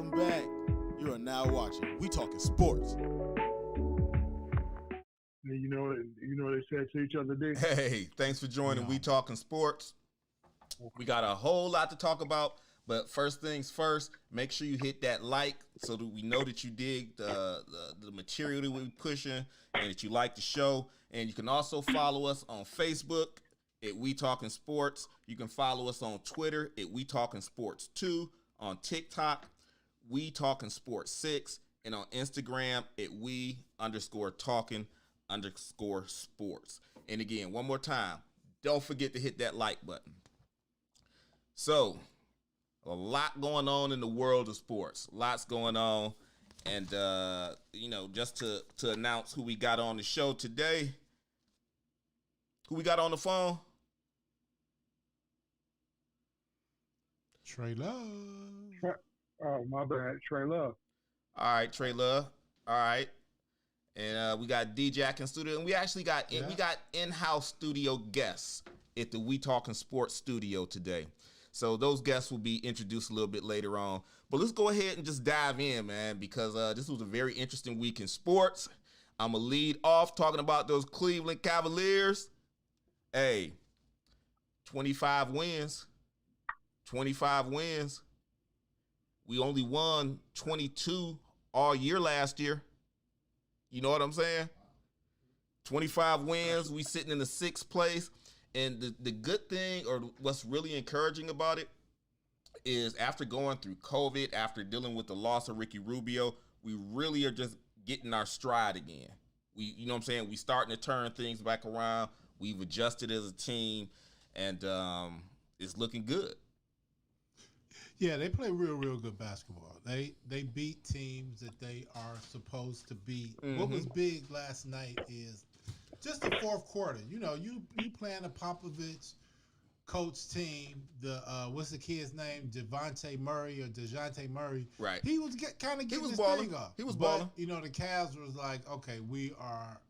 Welcome back. You are now watching We Talking Sports. You know what they said to each other today? Hey, thanks for joining We Talking Sports. We got a whole lot to talk about, but first things first, make sure you hit that like so that we know that you dig the material that we're pushing and that you like the show. And you can also follow us on Facebook at We Talking Sports. You can follow us on Twitter at We Talking Sports 2, on TikTok, We Talking Sports 6, and on Instagram at We_talking_sports. And again, one more time, don't forget to hit that like button. So, a lot going on in the world of sports. Lots going on. And, just to announce who we got on the show today. Who we got on the phone? Trey Love. Oh, my bad. Trey Love. All right, Trey Love. All right. And we got D-Jack in studio. And we actually got in-house studio guests at the We Talking Sports studio today. So those guests will be introduced a little bit later on. But let's go ahead and just dive in, man, because this was a very interesting week in sports. I'm going to lead off talking about those Cleveland Cavaliers. Hey, 25 wins. 25 wins. We only won 22 all year last year. You know what I'm saying? 25 wins. We sitting in the 6th place. And the good thing, or what's really encouraging about it, is after going through COVID, after dealing with the loss of Ricky Rubio, we really are just getting our stride again. You know what I'm saying? We starting to turn things back around. We've adjusted as a team, and it's looking good. Yeah, they play real good basketball. They beat teams that they are supposed to beat. Mm-hmm. What was big last night is just the fourth quarter. You know, you playing a Popovich coach team. The what's the kid's name? Dejounte Murray. Right. He was kind of getting his thing off. He was balling. You know, the Cavs was like, okay, we are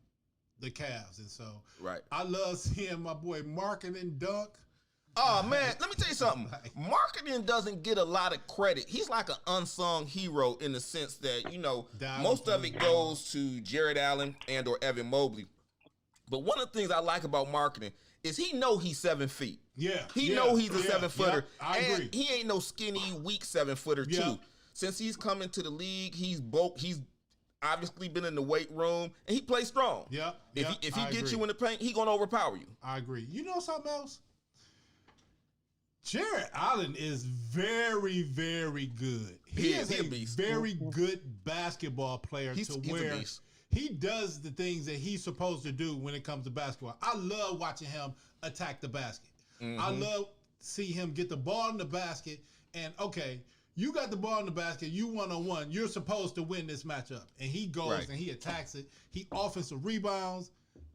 the Cavs, and so right. I love seeing my boy Markkanen dunk. Oh, man, let me tell you something. Markkanen doesn't get a lot of credit. He's like an unsung hero in the sense that, most of it goes to Jared Allen and or Evan Mobley. But one of the things I like about Markkanen is he know he's 7 feet. Yeah. He know he's a 7-footer. Yeah, I agree. He ain't no skinny, weak 7-footer, too. Since he's come into the league, he's obviously been in the weight room, and he plays strong. Yeah. If he gets you in the paint, he going to overpower you. I agree. You know something else? Jared Allen is very, very good. He is a very good basketball player he's a beast. He does the things that he's supposed to do when it comes to basketball. I love watching him attack the basket. Mm-hmm. I love see him get the ball in the basket, and okay, you got the ball in the basket, you 1-on-1, you're supposed to win this matchup. And he goes and he attacks it. He offensive rebounds.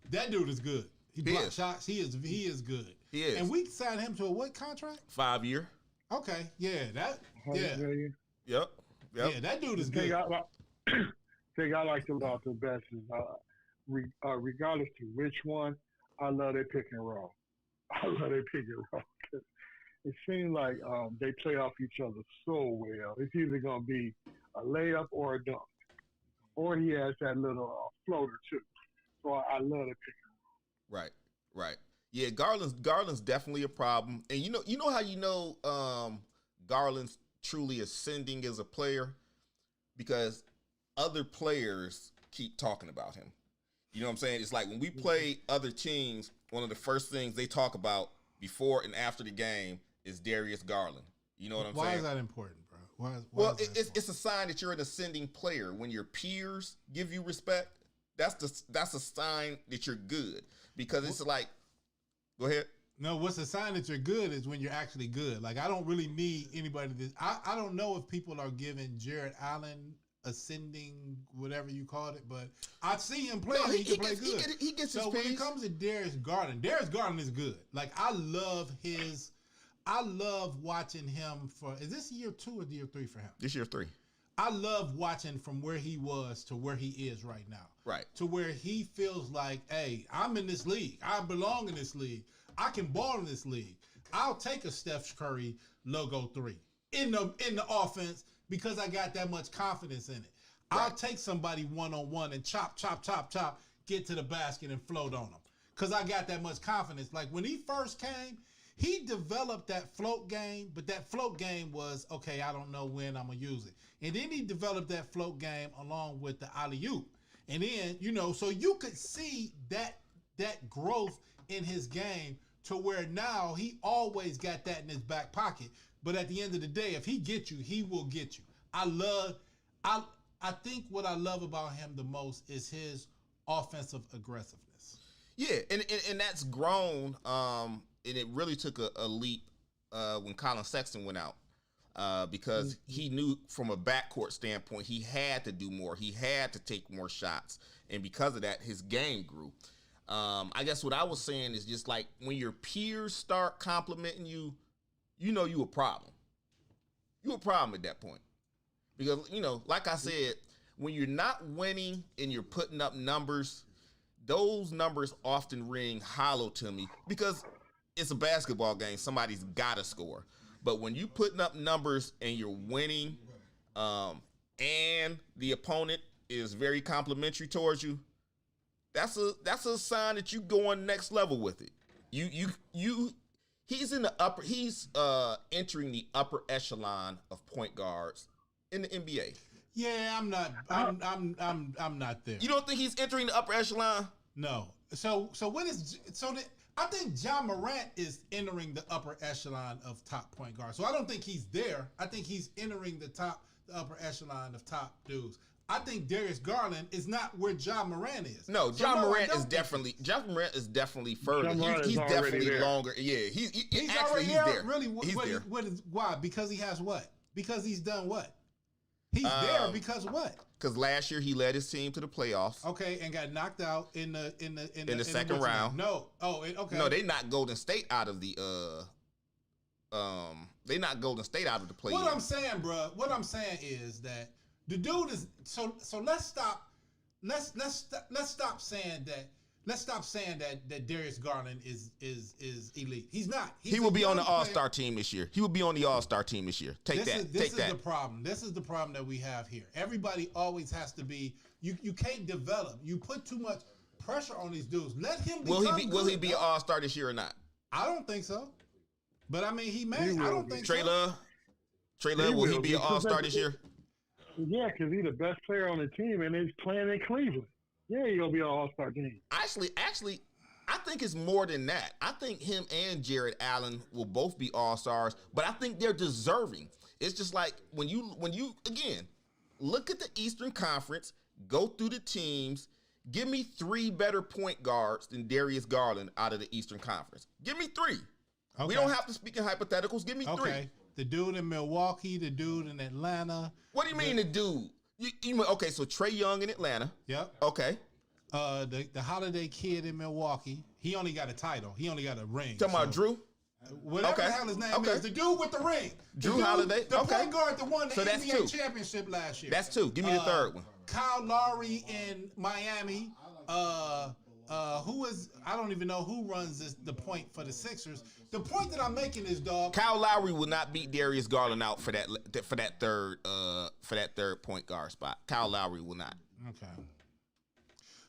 That dude is good. He blocks shots. He is good. He is. And we signed him to a what contract? 5-year. Okay. Yeah. Yep. Yeah, that dude is good. Thing I like about the best is regardless to which one, I love their pick and roll. It seems like they play off each other so well. It's either going to be a layup or a dunk. Or he has that little floater too. So I love the pick and roll. Right. Yeah, Garland's definitely a problem. And you know how Garland's truly ascending as a player? Because other players keep talking about him. You know what I'm saying? It's like when we play other teams, one of the first things they talk about before and after the game is Darius Garland. You know what I'm saying? Why is that important, bro? It's a sign that you're an ascending player. When your peers give you respect, that's a sign that you're good. Because it's like, go ahead. No, what's a sign that you're good is when you're actually good. Like, I don't really need anybody to. I don't know if people are giving Jared Allen ascending, whatever you called it, but I see him play. He can play good. He gets his So when it comes to Darius Garland is good. Like, I love watching him for. Is this year 2 or year 3 for him? This year 3. I love watching from where he was to where he is right now. Right. To where he feels like, hey, I'm in this league. I belong in this league. I can ball in this league. I'll take a Steph Curry logo 3 in the offense because I got that much confidence in it. I'll take somebody one-on-one and chop, get to the basket and float on them. Because I got that much confidence. Like when he first came, he developed that float game, but that float game was, okay, I don't know when I'm going to use it. And then he developed that float game along with the alley-oop. And then, you know, so you could see that growth in his game to where now he always got that in his back pocket. But at the end of the day, if he gets you, he will get you. I think what I love about him the most is his offensive aggressiveness. Yeah, and that's grown, and it really took a leap when Colin Sexton went out because he knew from a backcourt standpoint he had to do more. He had to take more shots, and because of that, his game grew. I guess what I was saying is just like when your peers start complimenting you, you know you a problem. You a problem at that point. Because, you know, like I said, when you're not winning and you're putting up numbers, those numbers often ring hollow to me because it's a basketball game. Somebody's got to score. But when you putting up numbers and you're winning and the opponent is very complimentary towards you, that's a sign that you going next level with it. He's entering the upper echelon of point guards in the NBA. Yeah, I'm not there. You don't think he's entering the upper echelon? No. I think Ja Morant is entering the upper echelon of top point guards. So I don't think he's there. I think he's entering the upper echelon of top dudes. I think Darius Garland is not where Ja Morant is. No, Ja Morant is definitely further. He's definitely there. Longer. Yeah, he's already there. There. Really? Why? Because he has what? Because he's done what? He's there because what? Because last year he led his team to the playoffs. Okay, and got knocked out in the second round. No. Oh, okay. No, they knocked Golden State out of the they knocked Golden State out of the play. What I'm saying, bro. What I'm saying is that the dude is so. Let's stop. Let's stop saying that. Let's stop saying that Darius Garland is elite. He's not. He will be on the All-Star team this year. He will be on the All-Star team this year. This is the problem. This is the problem that we have here. Everybody always has to be. You can't develop. You put too much pressure on these dudes. Let him become good. Will he be an All-Star this year or not? I don't think so. But I mean, he may. I don't think Trey so. Love, will he be an All-Star this year? Yeah, because he's the best player on the team, and he's playing in Cleveland. Yeah, he's gonna be an All-Star team. Actually, I think it's more than that. I think him and Jared Allen will both be All-Stars, but I think they're deserving. It's just like when you again look at the Eastern Conference, go through the teams. Give me 3 better point guards than Darius Garland out of the Eastern Conference. Give me 3. Okay. We don't have to speak in hypotheticals. Give me 3. The dude in Milwaukee, the dude in Atlanta. What do you mean the dude? Okay, so Trae Young in Atlanta. Yep. Okay. The Holiday kid in Milwaukee. He only got a title. He only got a ring. Talking about Drew? Whatever the hell his name is. The dude with the ring. Drew Holiday. The point guard that won the NBA championship last year. That's 2. Give me the third one. Kyle Lowry in Miami. Who is? I don't even know who runs the point for the Sixers. The point that I'm making is, dog. Kyle Lowry will not beat Darius Garland out for that third point guard spot. Kyle Lowry will not. Okay.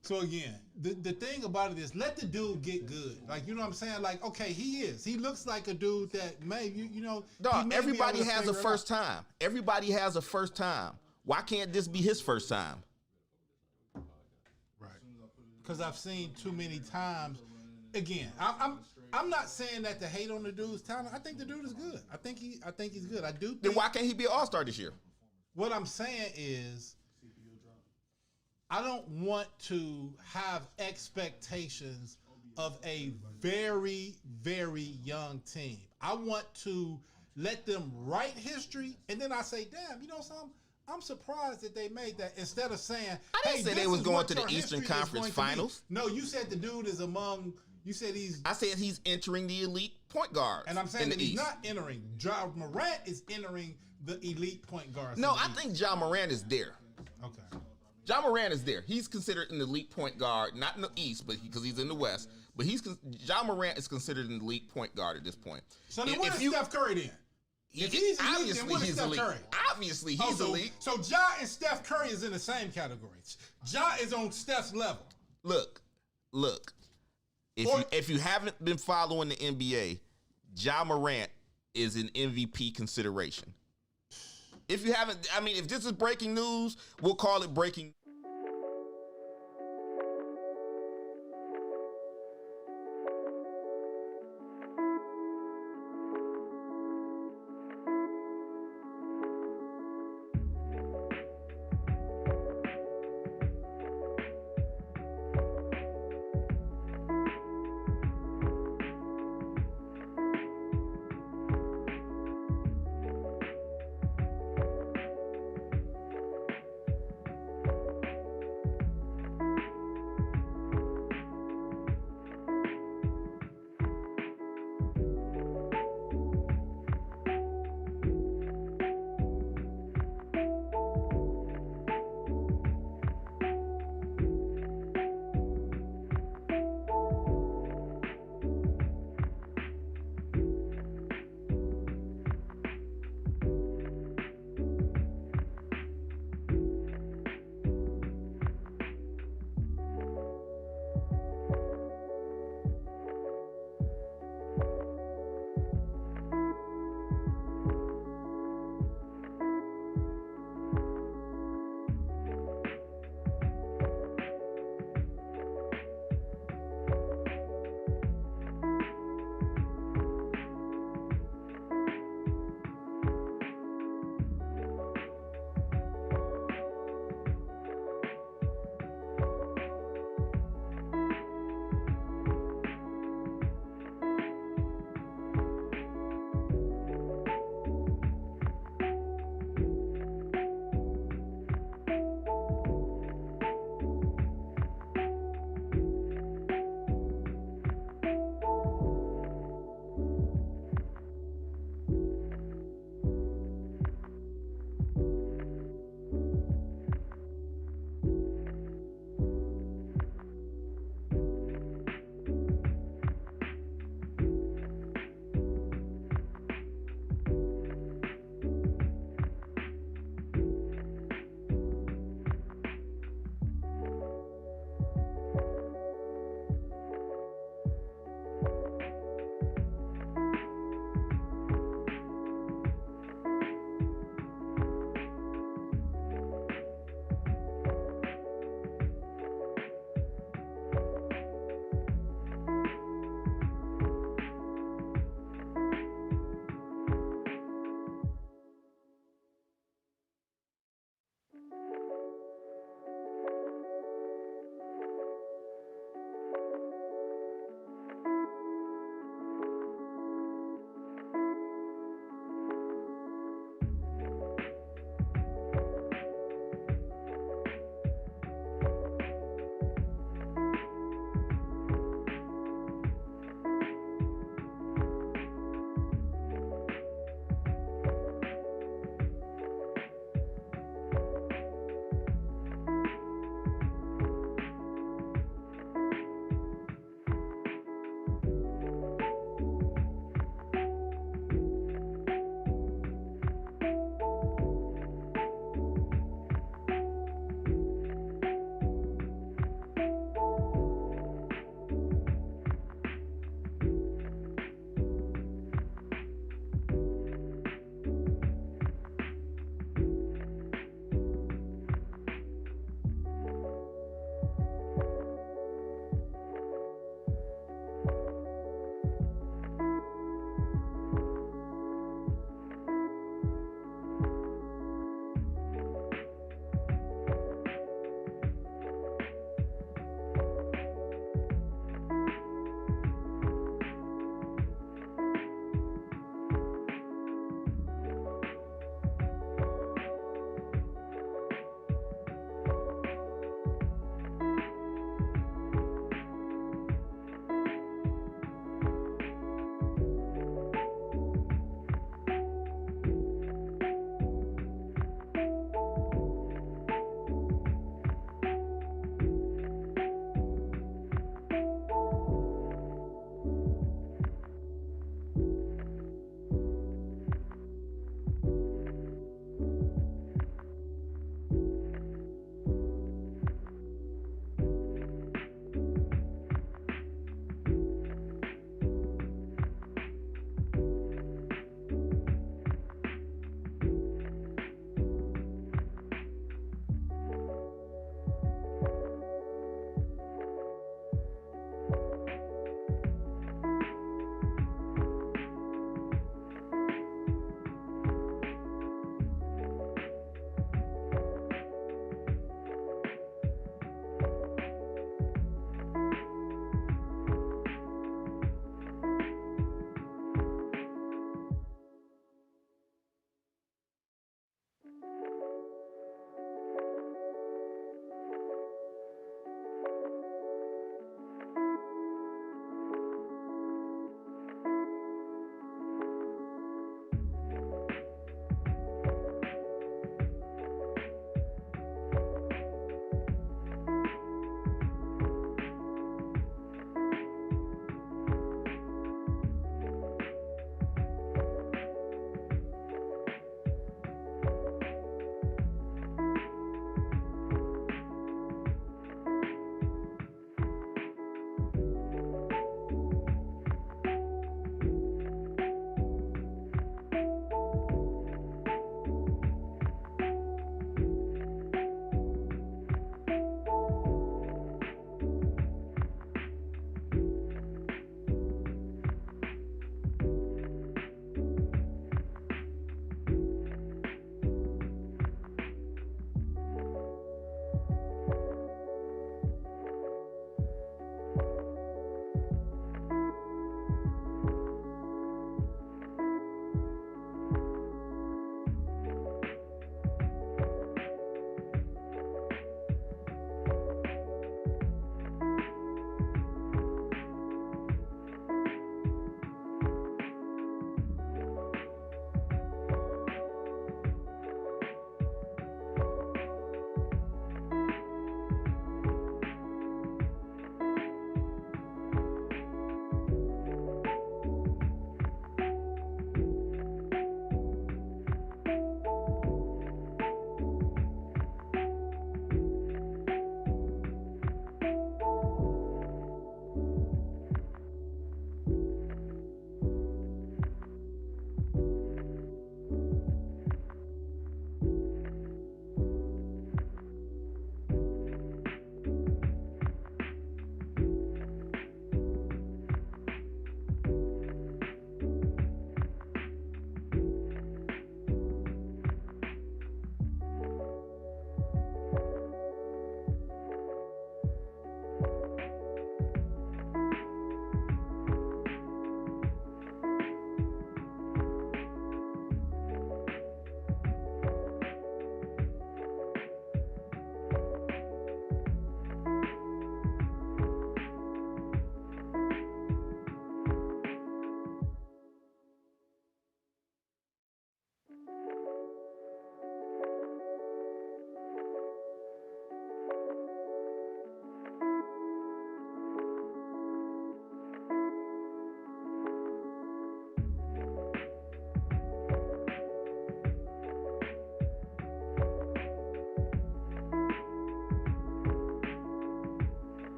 So again, the thing about it is, let the dude get good. Like, you know what I'm saying? Like, okay, he is. He looks like a dude that maybe, you know. Dog, everybody has a first time. Everybody has a first time. Why can't this be his first time? Right. Because I've seen too many times. Again, I'm not saying that to hate on the dude's talent. I think the dude is good. I think he's good. I do. Then why can't he be an All-Star this year? What I'm saying is, I don't want to have expectations of a very, very young team. I want to let them write history, and then I say, damn, you know something? I'm surprised that they made that instead of saying, I didn't say they was going to the Eastern Conference Finals. No, you said the dude is among. You said he's. I said he's entering the elite point guards. And I'm saying that he's not entering. Ja Morant is entering the elite point guards. No, I think Ja Morant is there. Okay. Ja Morant is there. He's considered an elite point guard, not in the East, but because he's in the West. But Ja Morant is considered an elite point guard at this point. So then what is Steph Curry then? If he's elite, then what is Steph Curry? Obviously, he's elite. So Ja and Steph Curry is in the same category. Ja is on Steph's level. Look. If you haven't been following the NBA, Ja Morant is an MVP consideration. If you haven't, I mean, if this is breaking news, we'll call it breaking.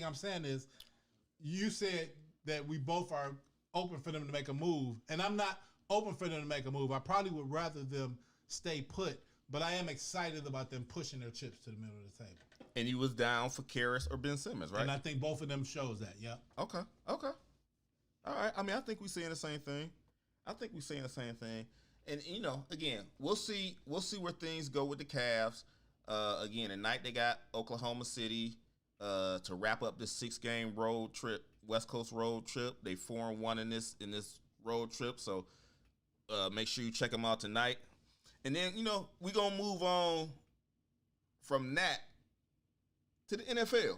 thing I'm saying is, you said that we both are open for them to make a move, and I'm not open for them to make a move. I probably would rather them stay put, but I am excited about them pushing their chips to the middle of the table. And you was down for Karras or Ben Simmons, right? And I think both of them shows that, yeah. Okay. All right. I mean, I think we're saying the same thing. And, again, we'll see where things go with the Cavs. Again, tonight they got Oklahoma City to wrap up this 6-game road trip, West Coast road trip. They 4-1 in this road trip, so make sure you check them out tonight. And then, we're going to move on from that to the NFL.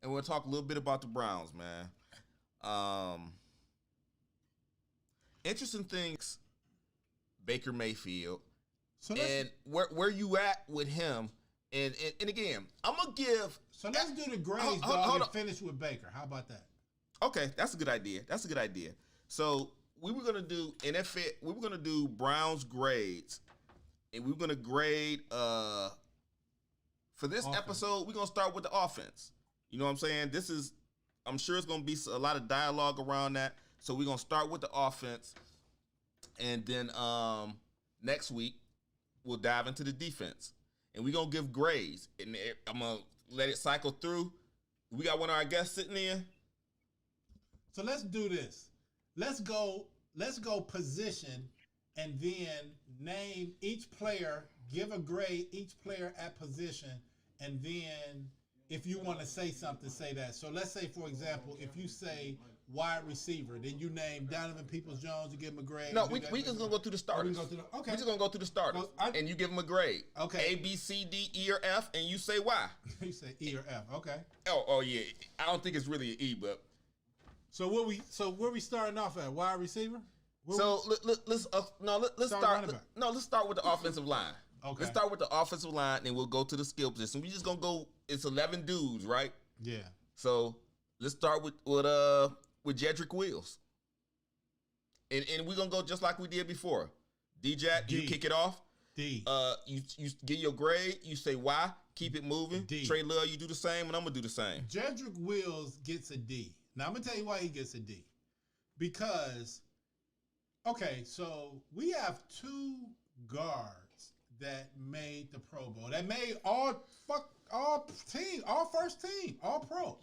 And we'll talk a little bit about the Browns, man. Interesting things, Baker Mayfield. And where you at with him. And again, I'm going to give... So let's do the grades, dog, and finish with Baker. How about that? Okay, that's a good idea. So we were going to do NFL... We were going to do Browns grades. And we were going to grade... For this episode, we're going to start with the offense. You know what I'm saying? I'm sure it's going to be a lot of dialogue around that. So we're going to start with the offense. And then next week, we'll dive into the defense. And we're going to give grades. And I'm going to let it cycle through. We got one of our guests sitting in. So let's do this. Let's go position and then name each player, give a grade each player at position, and then if you want to say something, say that. So let's say, for example, if you say wide receiver, then you name Donovan Peoples-Jones, you give him a grade. No, we just going to go through the starters. Okay. We're just going to go through the starters, and you give them a grade. Okay. A, B, C, D, E, or F, and you say why. You say E or F, okay. Oh, yeah. I don't think it's really an E, but... So where we starting off at? Wide receiver? Let's start with the offensive line. Okay. Let's start with the offensive line, and we'll go to the skill position. We just gonna go. It's 11 dudes, right? Yeah. So let's start with Jedrick Wills, and we're gonna go just like we did before. D-Jack, you kick it off. D. You get your grade. You say why. Keep it moving. D. Trey Love, you do the same, and I'm gonna do the same. Jedrick Wills gets a D. Now I'm gonna tell you why he gets a D. Because, okay, so we have two guards that made the Pro Bowl. That made all first team, all pro.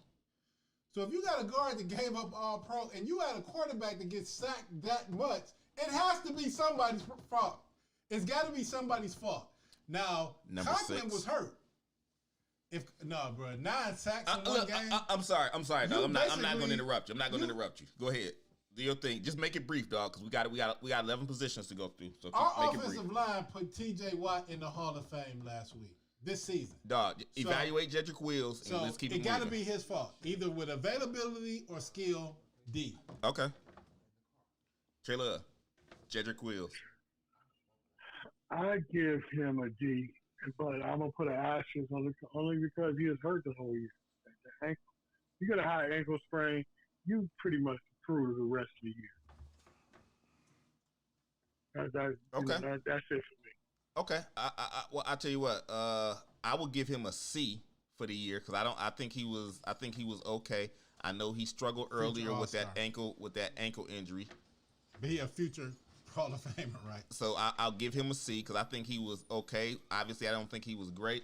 So if you got a guard that gave up all pro and you had a quarterback that gets sacked that much, it has to be somebody's fault. It's got to be somebody's fault. Now, Conklin was hurt. Bro, 9 sacks in one game. I'm sorry, dog. I'm not going to interrupt you. Go ahead. Do your thing. Just make it brief, dog, because we got 11 positions to go through. So our offensive line put T.J. Watt in the Hall of Fame last week, this season. Dog, evaluate Jedrick Wills and let's keep it moving. It got to be his fault, either with availability or skill. D. Okay. Trey Love, Jedrick Wills. I give him a D, but I'm gonna put an asterisk on it only because he was hurt the whole year. The ankle. You got a high ankle sprain, you pretty much through the rest of the year. That's it for me. Okay. I'll tell you what. I will give him a C for the year because I think he was okay. I know he struggled earlier with that ankle injury. But he a future Hall of Famer, right? So I'll give him a C because I think he was okay. Obviously, I don't think he was great.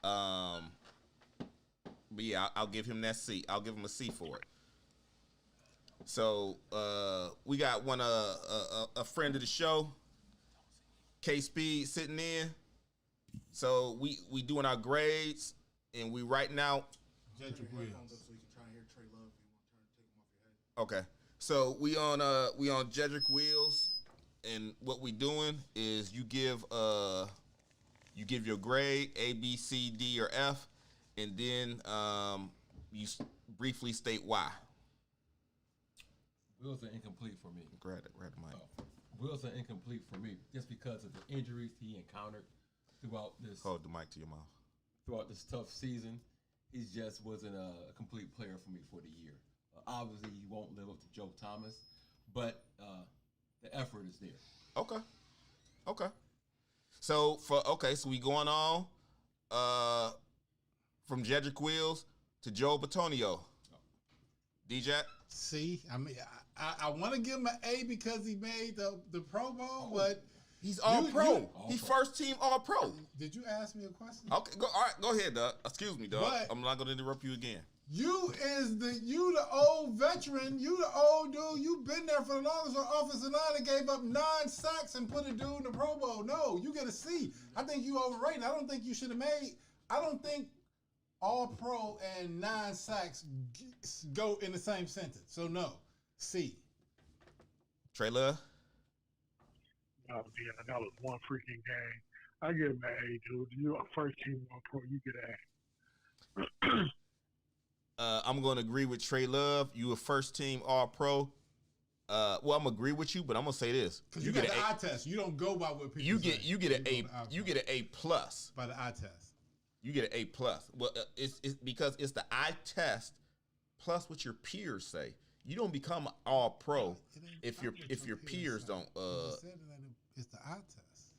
But yeah, I'll give him that C. I'll give him a C for it. So we got a friend of the show, K Speed, sitting in. So we doing our grades and we writing out. Okay. So we on Jedrick Wills, and what we doing is you give your grade A, B, C, D, or F, and then you briefly state why. Wills are incomplete for me. Grab the mic. Wills are incomplete for me just because of the injuries he encountered throughout this. Hold the mic to your mouth. Throughout this tough season, he just wasn't a complete player for me for the year. Obviously, he won't live up to Joe Thomas, but the effort is there. Okay. So we going on from Jedrick Wills to Joe Batonio. DJ? See, I mean, I want to give him an A because he made the Pro Bowl, but he's all-pro. He's first-team all-pro. Did you ask me a question? Okay, all right, go ahead, Doug. Excuse me, Doug. But I'm not going to interrupt you again. You the old veteran. You the old dude. You've been there for the longest on offensive line that gave up 9 sacks and put a dude in the Pro Bowl. No, you get a C. I think you overrated. I don't think you should have made. I don't think all-pro and 9 sacks go in the same sentence. So no, C. Trey Love? Oh, yeah, that was one freaking game. I give him an A, dude. You're a first-team all-pro. You get an A. I'm going to agree with Trey Love. You a first-team all-pro. Well, I'm gonna agree with you, but I'm gonna say this: because you get an eye test. You don't go by what people say. You get an A. You get an A plus by the eye test. You get an A plus. Well, it's because it's the eye test plus what your peers say. You don't become all pro if your peers don't. It's the eye test.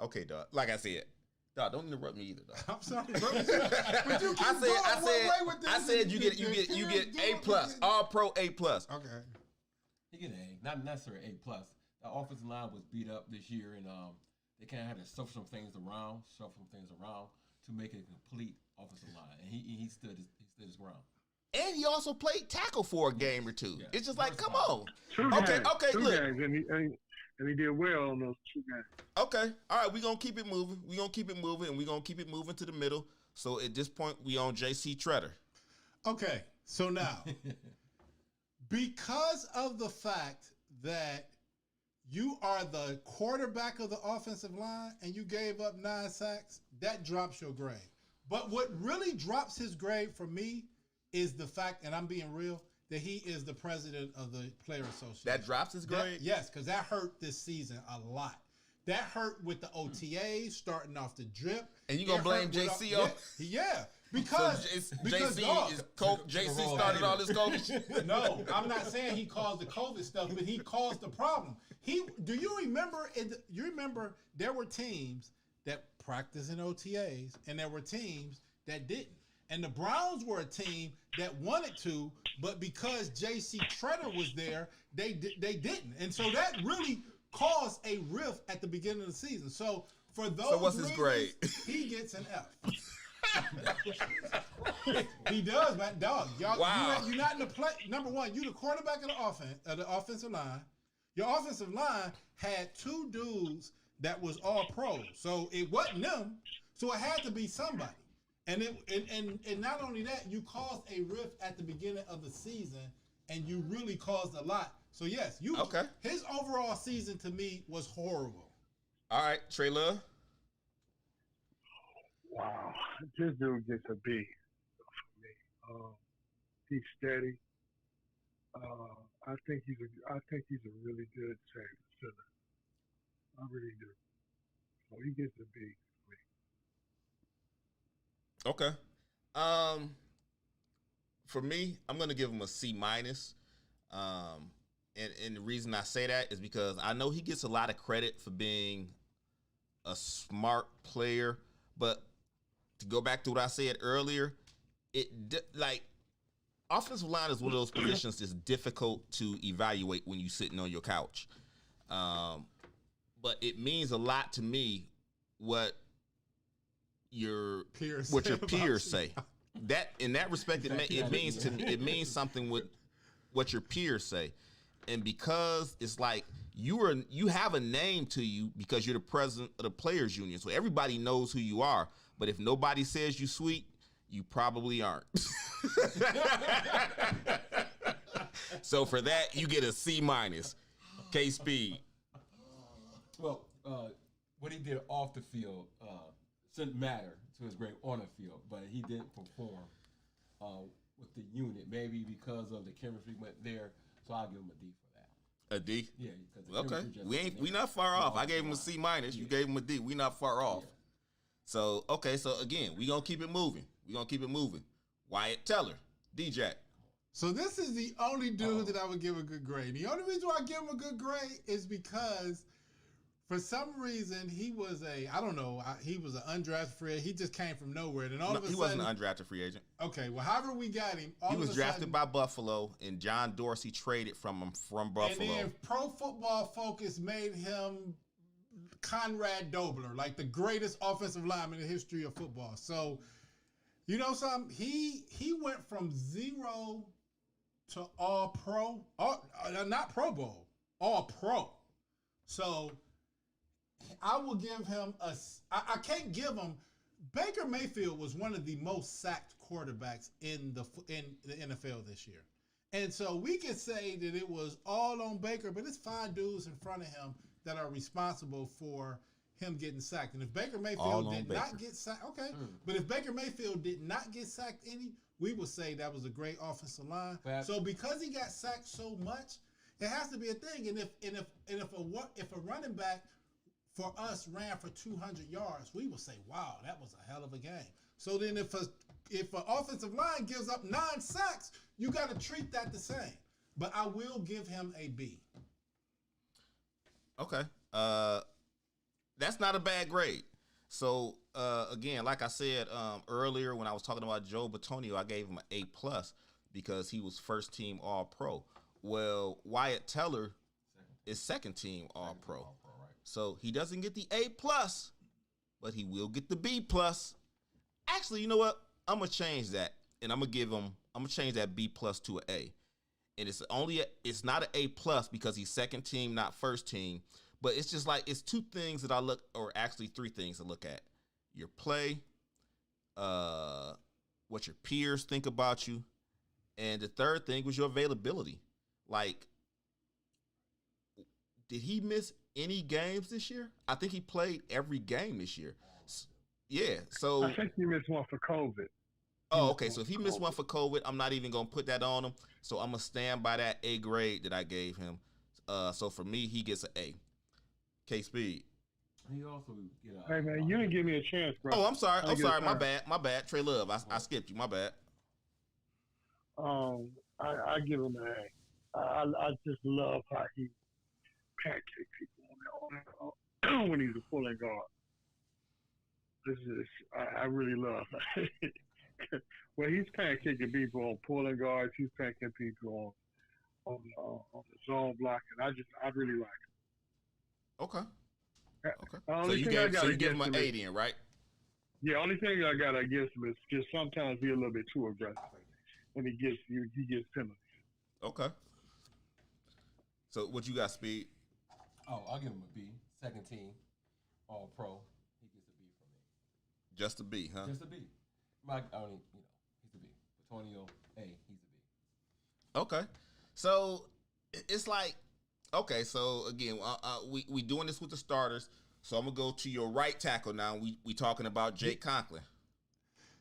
Okay, dog. Like I said, dog. Don't interrupt me either, dog. I'm sorry, bro. But you keep I said you get A plus, all pro A plus. Okay. He get an A, not necessarily A plus. The offensive line was beat up this year, and they kind of had to shuffle some things around to make it a complete offensive line, and he stood his ground. And he also played tackle for a game or two. Yeah. It's just like, come on. Two look. Games, and he did well on those 2 games. Okay, all right, we're going to keep it moving. We're going to keep it moving, and we're going to keep it moving to the middle. So at this point, we on J.C. Tretter. Okay, so now, because of the fact that you are the quarterback of the offensive line and you gave up 9 sacks, that drops your grade. But what really drops his grade for me is the fact, and I'm being real, that he is the president of the Player Association. That drops his grade? Yes, because that hurt this season a lot. That hurt with the OTAs, starting off the drip. And you going to blame JC on? Yeah. Because JC started all this COVID. No, I'm not saying he caused the COVID stuff, but he caused the problem. Do you remember? You remember there were teams that practiced in OTAs, and there were teams that didn't. And the Browns were a team that wanted to, but because J.C. Tretter was there, they didn't. And so that really caused a rift at the beginning of the season. So for those, so what's his grade? He gets an F. He does, man. Dog, y'all, wow. You're not in the play. Number one, you the quarterback of the offensive line. Your offensive line had 2 dudes that was all pros, so it wasn't them. So it had to be somebody. And not only that, you caused a rift at the beginning of the season, and you really caused a lot. So yes, okay. His overall season to me was horrible. All right, Trey Love. Wow, this dude gets a B for me. He's steady. I think he's a really good center. I really do. So he gets a B for me. Okay. For me, I'm gonna give him a C minus. And the reason I say that is because I know he gets a lot of credit for being a smart player, but to go back to what I said earlier, offensive line is one of those positions that's difficult to evaluate when you're sitting on your couch. But it means a lot to me what your peers say. That in that respect, it means to me, it means something with what your peers say, and because it's like you have a name to you because you're the president of the players union, so everybody knows who you are. But if nobody says you sweet, you probably aren't. So for that, you get a C minus. K Speed. Well, what he did off the field shouldn't matter to his grade on the field, but he didn't perform with the unit, maybe because of the chemistry went there. So I'll give him a D for that. A D? Yeah. Okay. We not far off. I gave him a C minus. You gave him a D. We not far off. Yeah. So, okay. So, again, we going to keep it moving. Wyatt Teller, D-Jack. So this is the only dude that I would give a good grade. The only reason why I give him a good grade is because For some reason, he was I don't know, he was an undrafted free agent. He just came from nowhere. And all of a he sudden, wasn't an undrafted free agent. Okay, well, however we got him, He was drafted by Buffalo, and John Dorsey traded from him from Buffalo. And then Pro Football Focus made him Conrad Dobler, like the greatest offensive lineman in the history of football. So, you know something? He went from 0 to All Pro, not Pro Bowl, All Pro. So I will give him I can't give him. Baker Mayfield was one of the most sacked quarterbacks in the NFL this year. And so we could say that it was all on Baker, but it's 5 dudes in front of him that are responsible for him getting sacked. And if Baker Mayfield did not get sacked, okay. But if Baker Mayfield did not get sacked we would say that was a great offensive line. So because he got sacked so much, it has to be a thing. And if a running back for us ran for 200 yards, we would say, wow, that was a hell of a game. So then if an offensive line gives up 9 sacks, you got to treat that the same. But I will give him a B. Okay. That's not a bad grade. So, again, like I said earlier when I was talking about Joe Bitonio, I gave him an A+ because he was first team All-Pro. Well, Wyatt Teller is second team All-Pro. Right? So he doesn't get the A+, but he will get the B+. Actually, you know what? I'm gonna change that, and I'm gonna change that B+ to an A. And it's not an A+ because he's second team, not first team. But it's just like, it's 2 things that I look, or actually 3 things to look at. Your play, what your peers think about you, and the third thing was your availability. Like, did he miss any games this year? I think he played every game this year. Yeah, so I think he missed one for COVID. Oh, okay. So if he missed one for COVID, I'm not even gonna put that on him. So I'm gonna stand by that A grade that I gave him. So for me, he gets an A. K-Speed. He also get a. Hey man, you didn't give me a chance, bro. Oh, I'm sorry. My bad. Trey Love. I skipped you. My bad. I give him an A. I just love how he pancake people on when he's a pulling guard. I really love it. Well, he's pancaking people on pulling guards. He's pancaking people on the zone blocking. I really like it. Okay. So you give him an 8 in, right? Yeah. Only thing I got against him is just sometimes he's a little bit too aggressive, and he gets penalties. Okay. So what you got, Speed? Oh, I'll give him a B. Second team, All Pro. He gets a B from me. Just a B, huh? Just a B. He's a B. Bitonio, A. He's a B. Okay. So it's like, okay. So again, we doing this with the starters. So I'm gonna go to your right tackle now. We talking about Jake Conklin.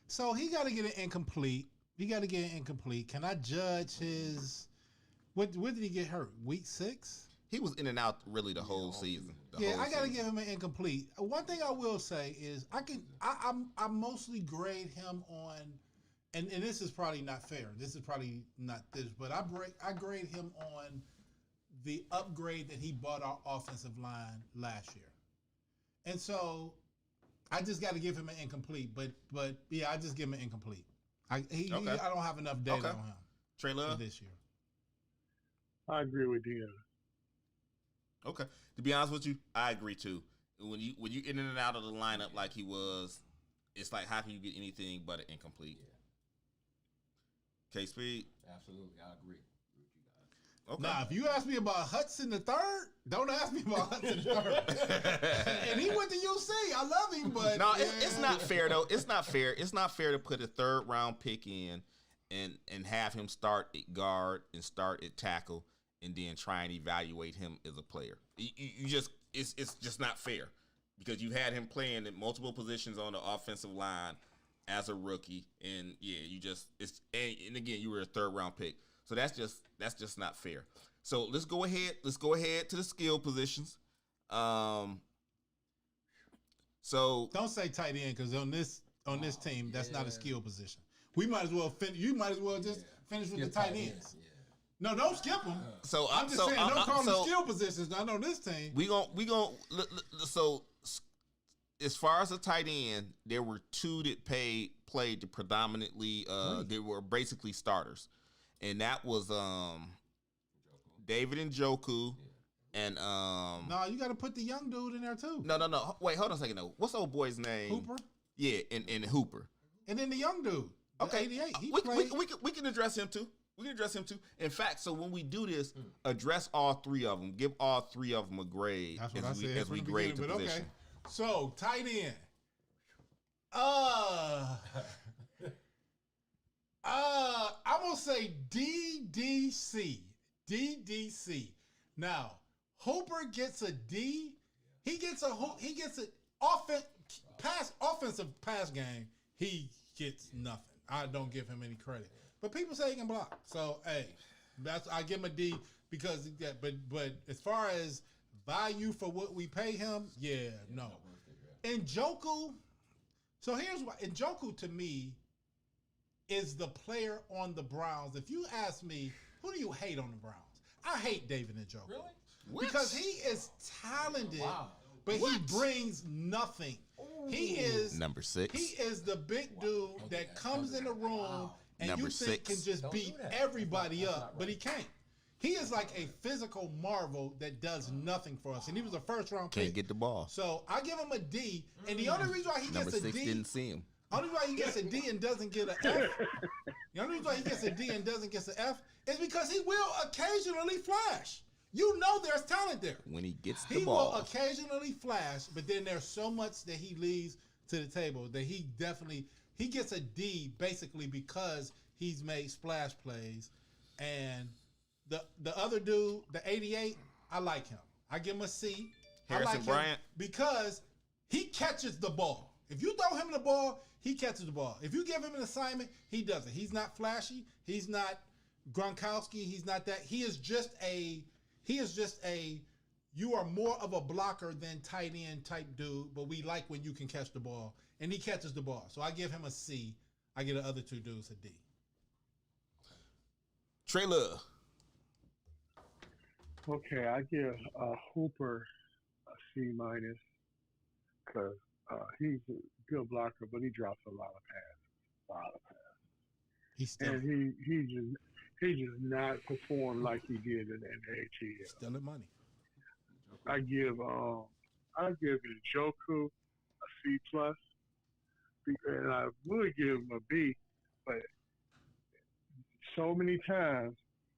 So he got to get an incomplete. Can I judge his? When did he get hurt? Week 6. He was in and out really the whole season. I got to give him an incomplete. One thing I will say is I mostly grade him on, and this is probably not fair. This is probably not this, but I grade him on the upgrade that he bought our offensive line last year, and so I just got to give him an incomplete. But yeah, I just give him an incomplete. I don't have enough data on him. Trey Love this year. I agree with you. Okay. To be honest with you, I agree too. When you in and out of the lineup like he was, it's like, how can you get anything but an incomplete? Yeah. K-Speed? Absolutely, I agree with you guys. Okay. Now, if you ask me about Hudson the third, don't ask me about Hudson the third. And he went to UC. I love him, but no, it's not fair though. It's not fair. It's not fair to put a 3rd round pick in and have him start at guard and start at tackle, and then try and evaluate him as a player. It's just not fair, because you had him playing in multiple positions on the offensive line as a rookie, and and again, you were a 3rd round pick, so that's just not fair. So let's go ahead to the skill positions. So don't say tight end, because on this team, that's not a skill position. We might as well you might as well just finish with the tight ends. No, don't skip them. So I'm just saying, don't call them skill positions. Not on this team. We gon' so as far as a tight end, there were two that played predominantly. They were basically starters, and that was David Njoku and No, you got to put the young dude in there too. No. Wait, hold on a second. though. What's the old boy's name? Hooper. Yeah, and Hooper. And then the young dude. Okay, 88. He we can address him too. We can address him too. In fact, so when we do this, address all three of them. Give all three of them a grade as we grade the position. Okay. So tight end. I'm gonna say DDC. DDC. Now Hooper gets a D. He gets an offensive pass game. He gets nothing. I don't give him any credit. But people say he can block. So hey, I give him a D because but as far as value for what we pay him, no. Njoku. So here's why Njoku to me is the player on the Browns. If you ask me, who do you hate on the Browns? I hate David Njoku. Really? What? Because he is talented, but he brings nothing. He is number 6. He is the big dude that comes in the room and Number you think 6. can just beat everybody up, but he can't. He is like a physical marvel that does nothing for us. And he was a first-round pick. Can't get the ball. So I give him a D. And the only reason why he Number gets a 6 D, didn't see him. only reason why he gets a D and doesn't get an F, the only reason why he gets a D and doesn't get an F is because he will occasionally flash. You know there's talent there. When he gets the He ball. will occasionally flash, but then there's so much that he leaves to the table that he gets a D basically because he's made splash plays. And the other dude, the 88, I like him. I give him a C. Harrison I like Bryant? him because he catches the ball. If you throw him the ball, he catches the ball. If you give him an assignment, he does it. He's not flashy. He's not Gronkowski. He's not that. He is just a you are more of a blocker than tight end type dude, but we like when you can catch the ball. And he catches the ball. So I give him a C. I give the other two dudes a D. Trey Love. Okay, I give Hooper a C minus because he's a good blocker, but he drops a lot of passes. He's still, And he just not performed like he did in the ATL. still at money. I give Njoku a C plus, and I would give him a B, but so many times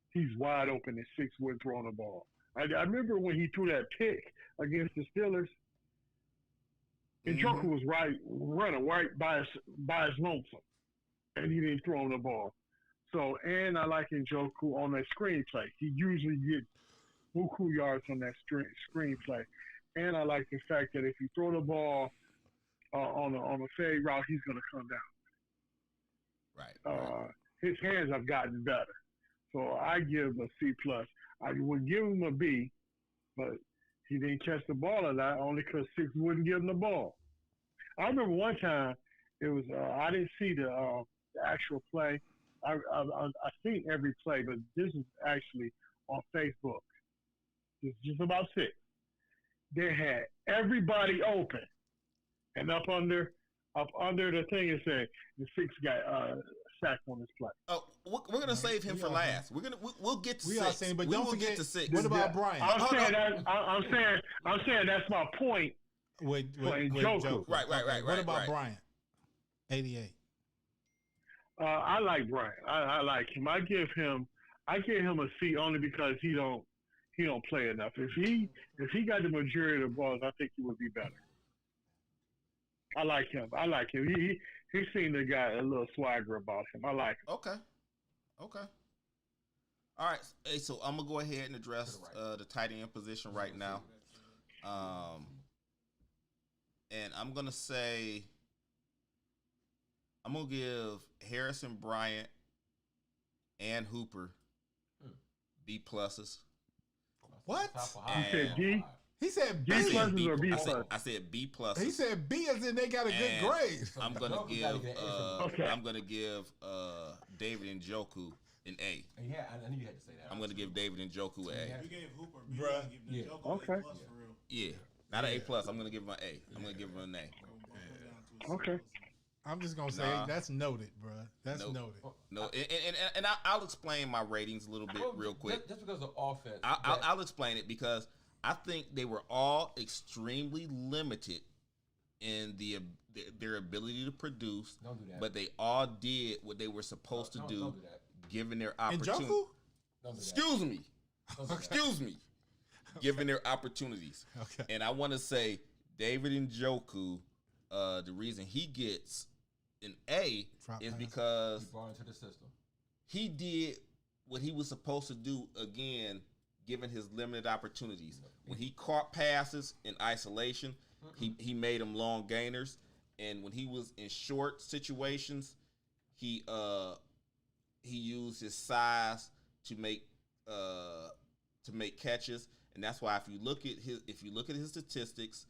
he's wide open and 6 wouldn't throw the ball. I remember when he threw that pick against the Steelers. Njoku was running right by his lonesome, and he didn't throw him the ball. So, and I like Njoku on that screenplay. He usually gets buku yards on that screenplay. And I like the fact that if you throw the ball on a fade route, he's going to come down. Right. His hands have gotten better. So I give him a C plus. I would give him a B, but he didn't catch the ball a lot only because 6 wouldn't give him the ball. I remember one time it was I didn't see the actual play. I seen every play, but this is actually on Facebook. It's just about 6. They had everybody open, and up under the thing it said the 6 got sacked on this play. Oh, we're gonna save him for last. We'll get to 6. Are saying, but don't forget get to 6. What about Bryant? I'm saying that's my point. With Njoku. Right. What about Bryant? 88. I like Bryant. I like him. I give him a C only because he don't play enough. If he got the majority of the balls, I think he would be better. I like him. He seemed to got a little swagger about him. I like him. Okay. All right. Hey, so I'm gonna go ahead and address the tight end position right now. And I'm gonna give Harrison Bryant and Hooper B pluses. What? You said D? He said B. D pluses or B I plus? said B pluses. He said B as in they got a good And grade. I'm gonna give David Njoku an A. Yeah, I knew you had to say that. I'm gonna give David Njoku an A. You gave Hooper B. Bruh. Give Yeah. Njoku Okay. A+ for real. Yeah, not an A plus. I'm gonna give him an A. I'm gonna give him an A. Okay. I'm just gonna say Nah. that's noted, bro. That's Nope. noted. No, and I'll explain my ratings a little bit real quick. Just because of offense. I'll explain it because I think they were all extremely limited in their ability to produce. Don't do that. But they all did what they were supposed to do, Don't do that. given their And opportunity. Njoku? Don't do that. Excuse me. Don't do that. Excuse me. Given their opportunities. Okay. And I want to say David Njoku, the reason he gets an A Drop is pass. because He brought into the system. he did what he was supposed to do again, given his limited opportunities. When he caught passes in isolation, he made them long gainers. And when he was in short situations, he used his size to make catches. And that's why if you look at his statistics,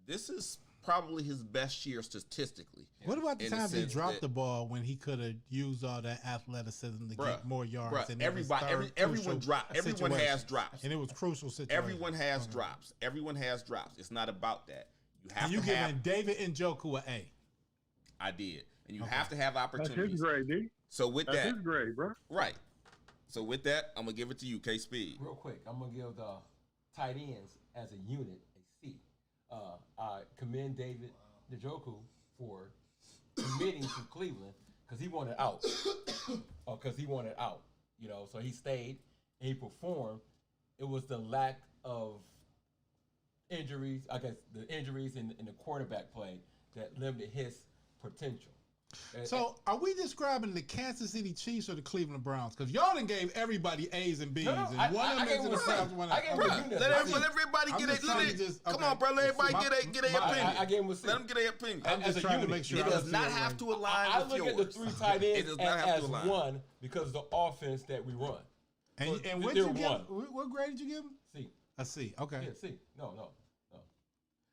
this is probably his best year statistically. What about the In the times he sense dropped that- the ball when he could have used all that athleticism to get more yards? Bruh, and it was third everyone crucial dropped. Everyone has situations. drops. And it was crucial situation. Everyone has drops. Everyone has drops. It's not about that. You have And you to have. giving David Njoku an A. I did, and you have to have That's his opportunities. grade, D. So with That's that, his grade, bro. right. So with that, I'm gonna give it to you, K Speed. Real quick, I'm gonna give the tight ends as a unit a C. I commend David Njoku for committing to Cleveland because he wanted out. Because he wanted out, so he stayed and he performed. It was the lack of injuries, I guess, the injuries in the quarterback play that limited his potential. So, are we describing the Kansas City Chiefs or the Cleveland Browns? Because y'all done gave everybody A's and B's, No, and I one of gave them is him in the a C. Browns, one I gave him a okay. unit. Let I everybody I'm get just trying to just- Come okay. on, bro. Let everybody My- get their my- opinion. I gave him a C. Let them get their opinion. I'm As just a trying to unit. make sure It I does see not it have right. to align I with look yours. at the three tight It ends does not have as to align. one because of the offense that we run. And what they're you give? one. What grade did you give him? C. A C. Okay. Yeah, C. No.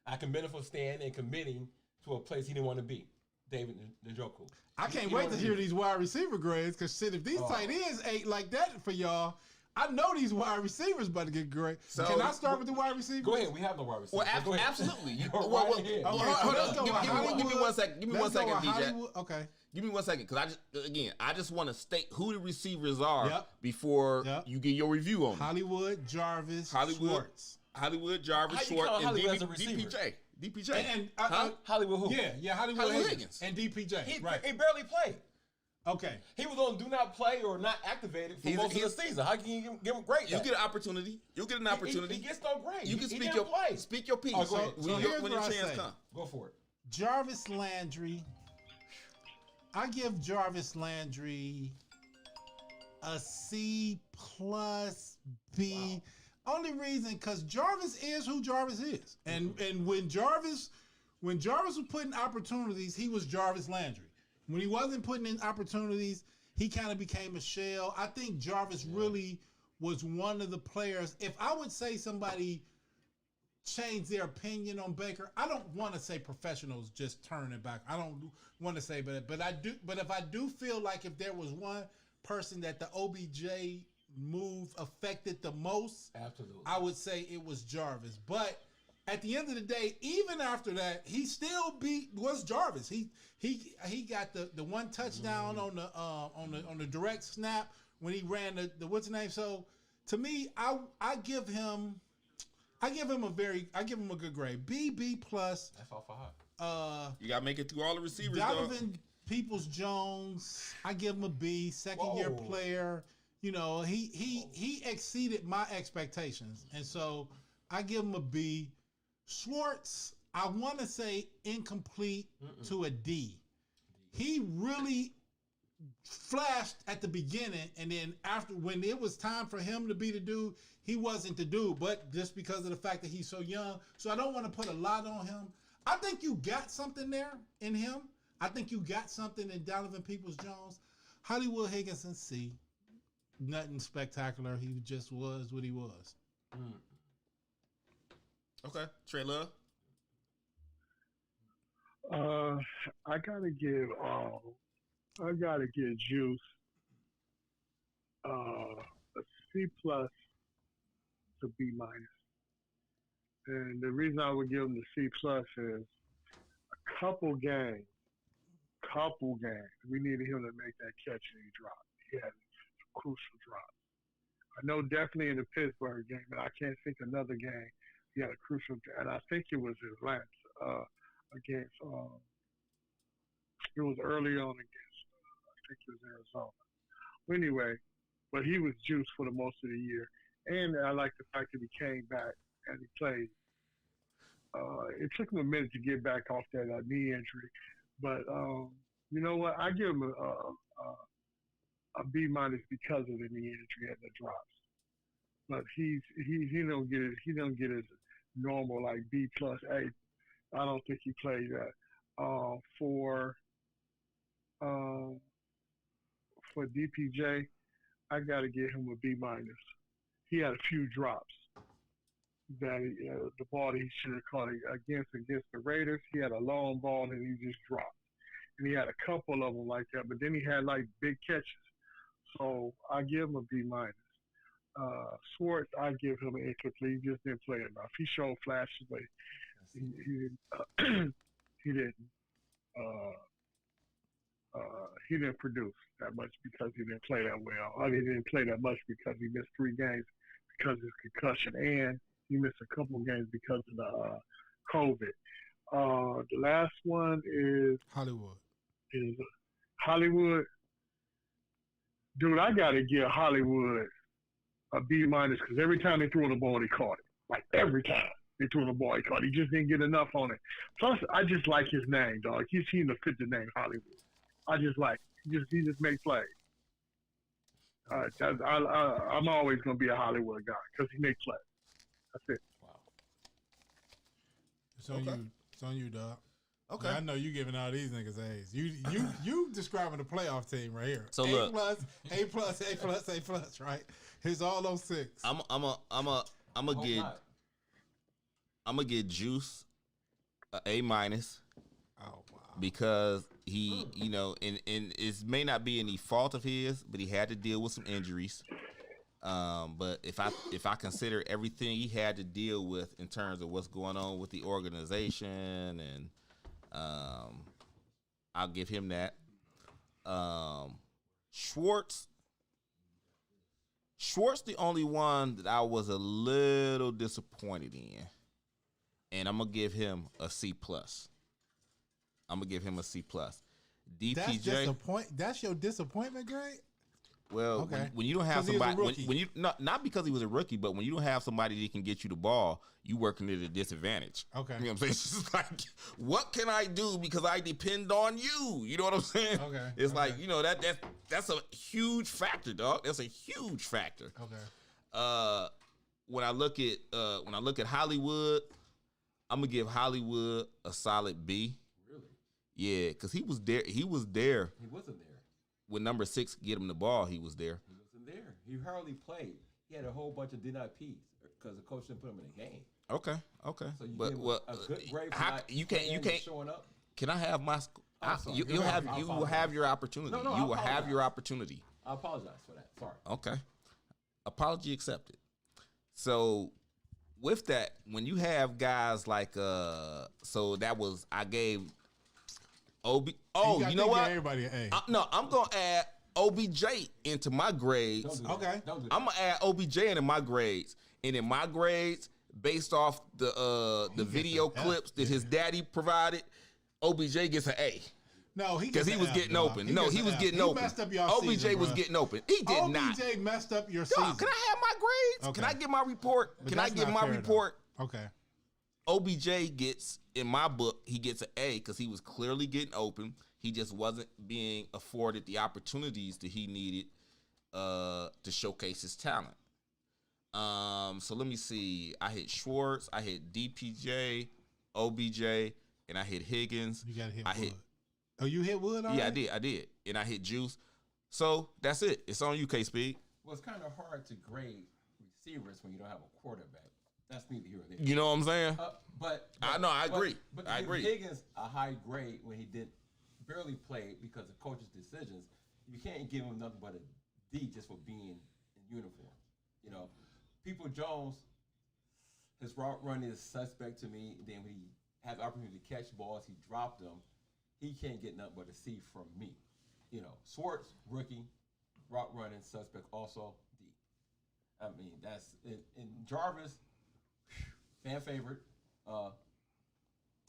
I commend him for staying and committing to a place he didn't want to be. David Njoku. I can't wait to hear these wide receiver grades because shit, if these tight ends ain't like that for y'all, I know these wide receivers about to get great. So- Can I start with the wide receivers? Go ahead. We have no wide receivers. Well, Go ahead. absolutely. You, Go well, right well, ahead. hold Okay, on, let's go give with me 1 Hollywood. second. Give me Let's 1 go second, with DJ. Hollywood. Okay. Give me 1 second, because I just want to state who the receivers are Yep. before Yep. you get your review on them. Hollywood, Jarvis, Hollywood. Schwartz. Hollywood, Jarvis, How you Short, count and Hollywood as a receiver? DPJ. DPJ. And Hollywood who? yeah, Hollywood, Hollywood Higgins Higgins. and DPJ. He right. barely played. Okay. He was on do not play or not activated for most of the season. How can you give him grade? You get an opportunity. You'll get an opportunity. He gets no grade. You can He speak didn't play. speak your piece. Oh, go ahead. when So your, here's when your what I chance say. comes. Go for it. Jarvis Landry. I give Jarvis Landry a C plus B. Only reason because Jarvis is who Jarvis is, and when Jarvis was putting opportunities, he was Jarvis Landry. When he wasn't putting in opportunities, he kind of became a shell. I think Jarvis really was one of the players. If I would say somebody change their opinion on Baker, I don't want to say professionals just turn it back. I don't want to say, but I do. But if I do feel like if there was one person that the OBJ move affected the most, Absolutely. I would say it was Jarvis. But at the end of the day, even after that, he still was Jarvis. He got the one touchdown on the direct snap when he ran the what's the name. So to me, I give him a good grade. B plus. That's all for high. You gotta make it through all the receivers, though. Donovan Peoples-Jones, I give him a B. Second year player. You know, he exceeded my expectations, and so I give him a B. Schwartz, I want to say incomplete to a D. He really flashed at the beginning, and then after, when it was time for him to be the dude, he wasn't the dude. But just because of the fact that he's so young, so I don't want to put a lot on him. I think you got something there in him. I think you got something in Donovan Peoples-Jones. Hollywood Higgins and C. Nothing spectacular. He just was what he was. Okay, Trey Love. I gotta give Juice a C plus to B minus. And the reason I would give him the C plus is a couple games, we needed him to make that catch and he dropped. He had some crucial drops. I know definitely in the Pittsburgh game, and I can't think another game he had a crucial, and I think it was Atlanta against. It was early on against. I think it was Arizona. Anyway, but he was juiced for the most of the year, and I like the fact that he came back and he played. It took him a minute to get back off that knee injury, but you know what? I give him a B minus because of the knee injury and the drops. But he don't get his normal like B plus A. I don't think he played that. For DPJ, I got to give him a B minus. He had a few drops that the ball that he should have caught against the Raiders. He had a long ball and he just dropped. And he had a couple of them like that, but then he had like big catches. So I give him a B minus. Schwartz, I give him an incomplete. He just didn't play enough. He showed flashes, but he didn't produce that much because he didn't play that well. He didn't play that much because he missed 3 games because of his concussion, and he missed a couple games because of the COVID. The last one is Hollywood. Dude, I got to give Hollywood a B minus because every time they threw the ball, they caught it. Like every time they threw the ball, he caught it. He just didn't get enough on it. Plus, I just like his name, dog. He seemed to fit the name Hollywood. I just like it. He just makes plays. I'm always going to be a Hollywood guy because he makes plays. That's it. Wow. It's on you. It's on you, dog. Okay. Yeah, I know you giving all these niggas A's. You describing the playoff team right here. So A look, A plus, right? Here's all those 6. I'm gonna get Juice a minus. Oh wow. Because he, and it may not be any fault of his, but he had to deal with some injuries. But if I consider everything he had to deal with in terms of what's going on with the organization, and I'll give him that. Schwartz, the only one that I was a little disappointed in, and I'm gonna give him a C plus. DPJ. That's your disappointment grade? Well, okay. when you don't have somebody, when you not because he was a rookie, but when you don't have somebody that can get you the ball, you working at a disadvantage. Okay. You know what I'm saying? It's just like, what can I do because I depend on you? You know what I'm saying? Okay. It's like, that's a huge factor, dog. That's a huge factor. Okay. When I look at Hollywood, I'm gonna give Hollywood a solid B. Really? Yeah, because he was there. He wasn't there. When number 6 get him the ball, he was there. He wasn't there. He hardly played. He had a whole bunch of denied P's because the coach didn't put him in the game. Okay. So you give him a good grade for you can't showing up. Can I have my? You will have your opportunity. No, you will have your opportunity. I apologize for that. Sorry. Okay. Apology accepted. So with that, when you have guys like so that was I gave. You know what? Everybody an A. No, I'm gonna add OBJ into my grades. Don't do that. Okay. Don't do that. I'm gonna add OBJ into my grades, and in my grades, based off the video clips that his daddy provided, OBJ gets an A. No, because he was getting open. No, he was getting open. He messed up your OBJ season, was bro. getting open. He did not. OBJ messed up your season. Dog, can I have my grades? Okay. Can I get my report? But Can I that's get not my fair, report? though. Okay. OBJ gets, in my book, he gets an A because he was clearly getting open. He just wasn't being afforded the opportunities that he needed to showcase his talent. So let me see. I hit Schwartz, I hit DPJ, OBJ, and I hit Higgins. You got to hit Wood. You hit Wood already? Yeah, I did. And I hit Juice. So that's it. It's on you, K-Speed. Well, it's kind of hard to grade receivers when you don't have a quarterback. That's neither here nor there. You know what I'm saying? But I know, I agree. But I agree. Higgins a high grade when he barely played because of coach's decisions. You can't give him nothing but a D just for being in uniform. You know, People Jones, his route run is suspect to me. Then when he has the opportunity to catch balls, he dropped them. He can't get nothing but a C from me. You know, Swartz, rookie, route running suspect also D. I mean, that's it. And Jarvis, fan favorite,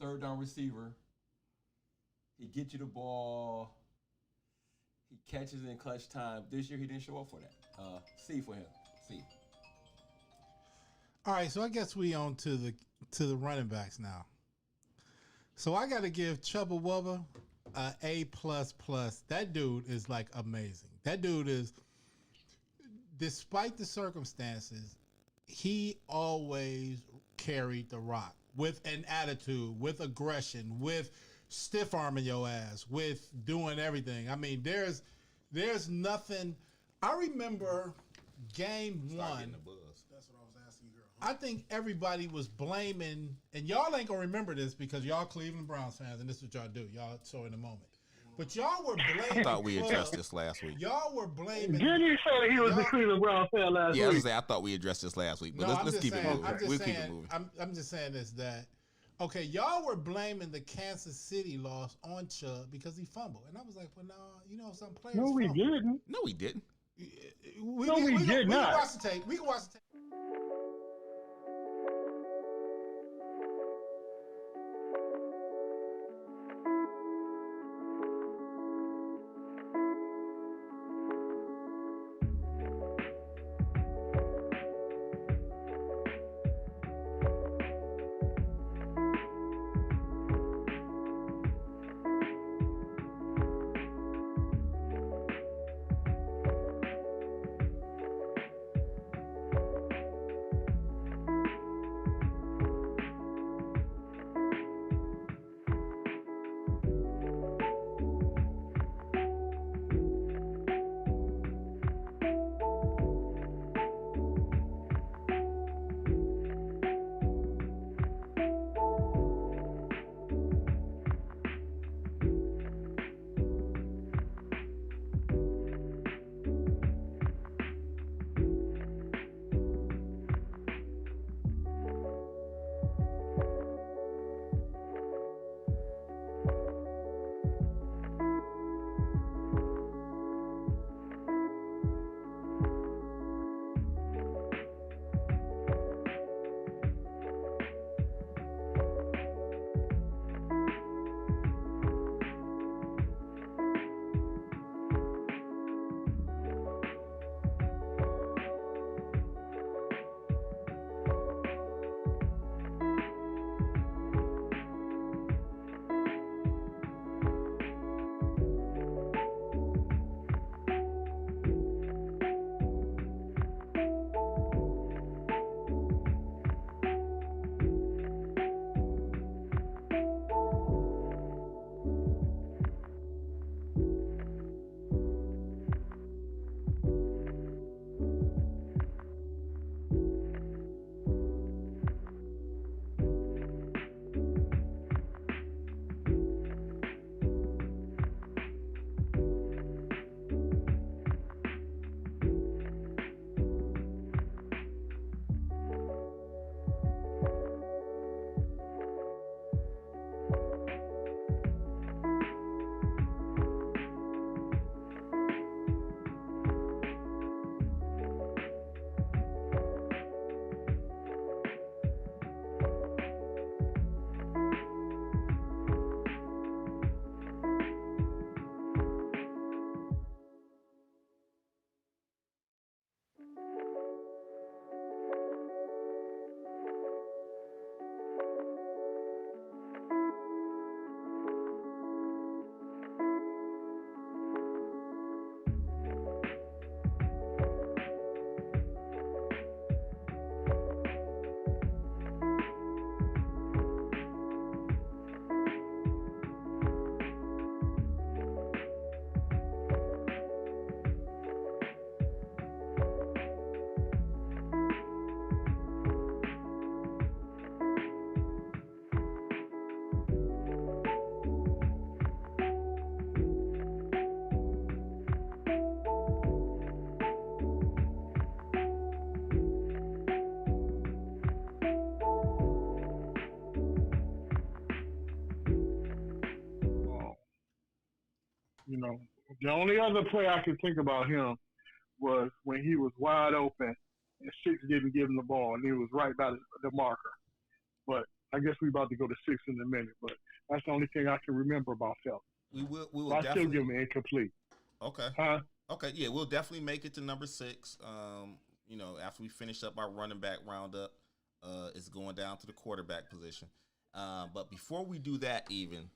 third down receiver. He gets you the ball. He catches in clutch time. This year he didn't show up for that. C for him. C. All right, so I guess we on to the running backs now. So I got to give Chubba Wubba a A++. That dude is like amazing. That dude is, despite the circumstances, he always carried the rock with an attitude, with aggression, with stiff arming your ass, with doing everything. I mean, there's nothing. I remember game one. That's what I was asking you. I think everybody was blaming, and y'all ain't gonna remember this because y'all Cleveland Browns fans, and this is what y'all do. Y'all saw in a moment. But y'all were blaming. I thought we addressed this last week. Y'all were blaming. Didn't he say he was the Cleveland Browns fan last Yeah, I was week? gonna say I thought we addressed this last week, but No, let's keep it moving. We'll keep saying, it moving. I'm just saying this, that okay, y'all were blaming the Kansas City loss on Chubb because he fumbled, and I was like, well, no, some players. No, we fumble. didn't. No, we didn't. We did We can not. watch the tape. We can watch the tape. The only other play I can think about him was when he was wide open and Six didn't give him the ball, and he was right by the marker. But I guess we about to go to Six in a minute. But that's the only thing I can remember about Phelps. We will So I still give him incomplete. Okay. Huh? Okay. Yeah, we'll definitely make it to number 6. After we finish up our running back roundup, it's going down to the quarterback position. But before we do that, even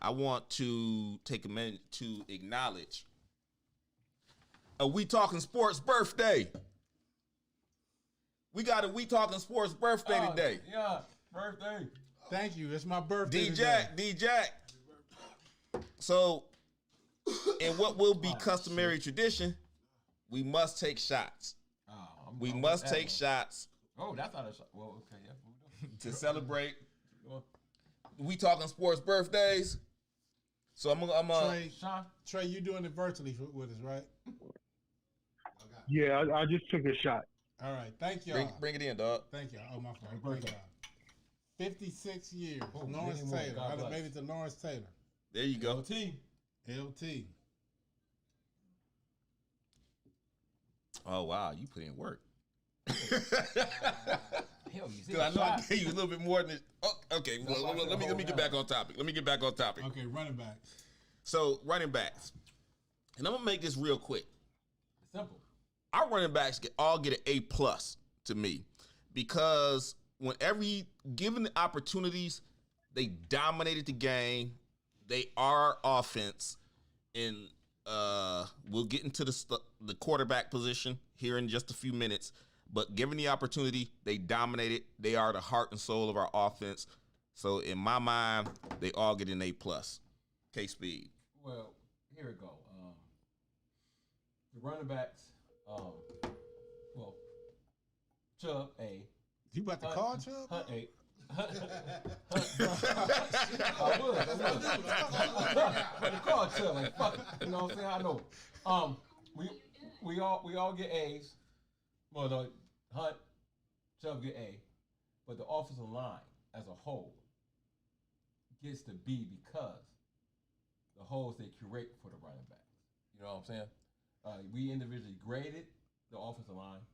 I want to take a minute to acknowledge a We Talking Sports birthday. We got a We Talking Sports birthday today. Yeah, birthday. Thank you. It's my birthday. D-Jack. So, in what will be customary tradition, we must take shots. We must take shots. Oh, that's not a shot. Well, okay, yeah. To celebrate We Talking Sports birthdays. So I'm Trey, you doing it virtually with us, right? Yeah, I just took a shot. All right, thank y'all. Bring it in, dog. Thank y'all. Oh, my fault. Thank y'all. 56 years. Oh, Lawrence more. Taylor. God I bless. made it to Lawrence Taylor. There you go. LT. Oh wow, you put in work. Hell, you see I know I gave you a little bit more than this. Oh, okay, let me get back on topic. Okay, running back. So running backs, and I'm gonna make this real quick. Simple. Our running backs all get an A+ to me because whenever given the opportunities, they dominated the game. They are offense, and we'll get into the quarterback position here in just a few minutes. But given the opportunity, they dominated. They are the heart and soul of our offense. So in my mind, they all get an A+. K-Speed. Well, here we go. The running backs, Chubb, A. You about to call Chubb? Hunt, A. I would call Chubb, like, fuck it. You know what I'm saying? I know. We all get A's. Well, no, Hunt, Chubb get A, but the offensive line as a whole gets to B because the holes they curate for the running backs. You know what I'm saying? We individually graded the offensive line,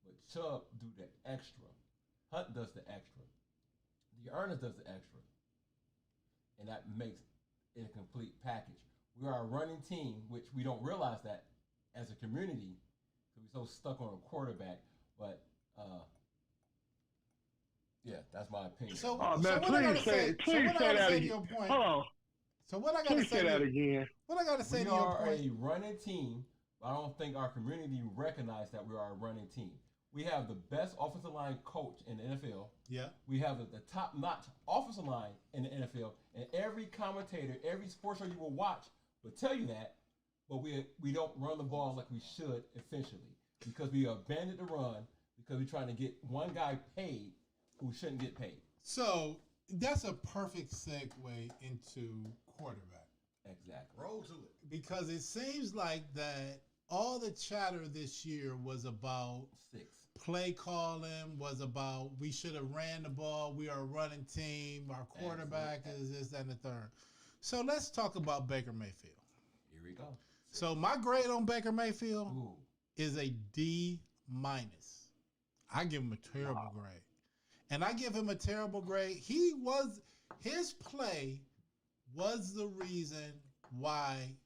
but Chubb do the extra. Hunt does the extra. The Ernest does the extra. And that makes it a complete package. We are a running team, which we don't realize that as a community, because we're so stuck on a quarterback. But, yeah, that's my opinion. So, man, please say that again. Hold on. So what I got to say that again. What I got to say we to your are point? a running team, but I don't think our community recognizes that we are a running team. We have the best offensive line coach in the NFL. Yeah. We have the top-notch offensive line in the NFL, and every commentator, every sports show you will watch will tell you that, but we don't run the ball like we should efficiently because we abandoned the run because we're trying to get one guy paid who shouldn't get paid. So that's a perfect segue into quarterback. Exactly. Roll to it. Because it seems like that all the chatter this year was about 6. Play calling, was about we should have ran the ball. We are a running team. Our quarterback is this, that, and the third. So let's talk about Baker Mayfield. Here we go. So my grade on Baker Mayfield Ooh. is a D-. I give him a terrible grade. And I give him a terrible grade. His play was the reason why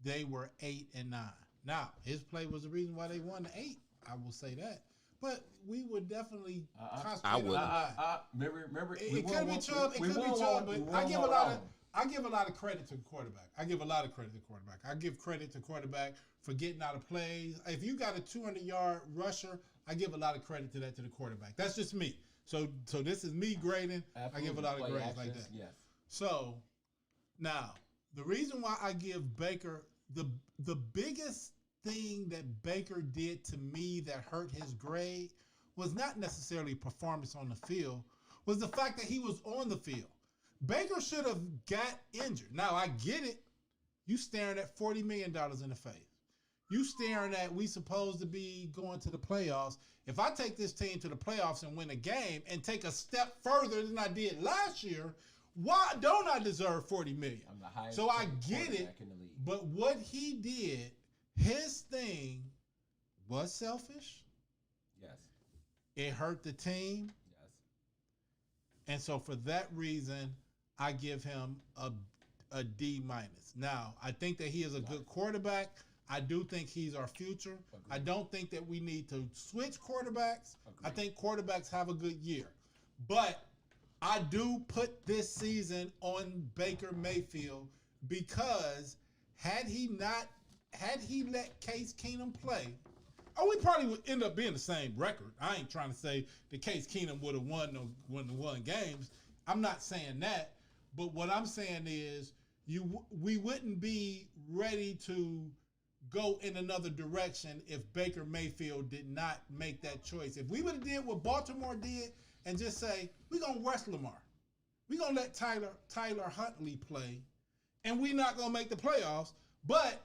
they were 8-9. Now, his play was the reason why they won the 8. I will say that. But we would definitely concentrate on that. Remember, It could be Chubb. It could be Chubb. But I give a lot of credit to the quarterback. I give credit to quarterback for getting out of plays. If you got a 200-yard rusher, I give a lot of credit to the quarterback. That's just me. So this is me grading. Absolutely. I give a lot of grades like that. Yes. So now the reason why I give Baker the biggest thing that Baker did to me that hurt his grade was not necessarily performance on the field, was the fact that he was on the field. Baker should have got injured. Now, I get it. You staring at $40 million in the face. You staring at we supposed to be going to the playoffs. If I take this team to the playoffs and win a game and take a step further than I did last year, Why don't I deserve $40 million? I'm the highest. So I paid get it, quarterback in the league. but what he did, his thing was selfish. Yes. It hurt the team. Yes. And so for that reason, I give him a D minus. Now, I think that he is a good quarterback. I do think he's our future. Agreed. I don't think that we need to switch quarterbacks. Agreed. I think quarterbacks have a good year. But I do put this season on Baker Mayfield because had he let Case Keenum play, we probably would end up being the same record. I ain't trying to say that Case Keenum would have won games. I'm not saying that. But what I'm saying is we wouldn't be ready to go in another direction if Baker Mayfield did not make that choice. If we would have did what Baltimore did and just say, we're going to rest Lamar. We're going to let Tyler Huntley play, and we're not going to make the playoffs, but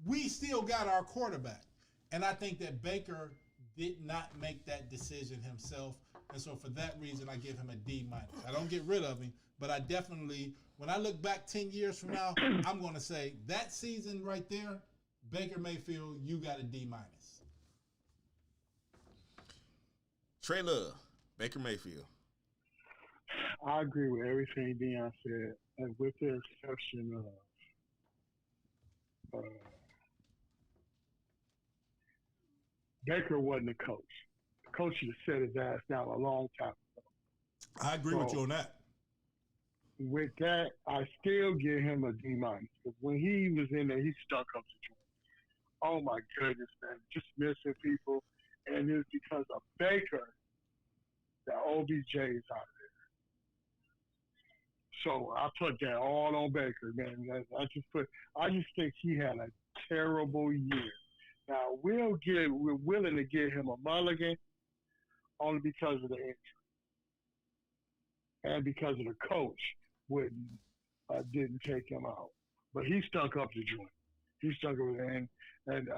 we still got our quarterback. And I think that Baker did not make that decision himself. And so for that reason, I give him a D minus. I don't get rid of him, but I definitely, when I look back 10 years from now, I'm going to say that season right there, Baker Mayfield, you got a D minus. Trey Love, Baker Mayfield. I agree with everything Deion said, and with the exception of Baker wasn't a coach. The coach should have set his ass down a long time ago. I agree with you on that. With that, I still give him a D minus because when he was in there, he stuck up to Jordan. Oh my goodness, man, just missing people, and it's because of Baker that OBJ is out there. So I put that all on Baker, man. I just think he had a terrible year. Now we're willing to give him a mulligan only because of the injury and because of the coach didn't take him out, but he stuck up to joint. He stuck up with it, and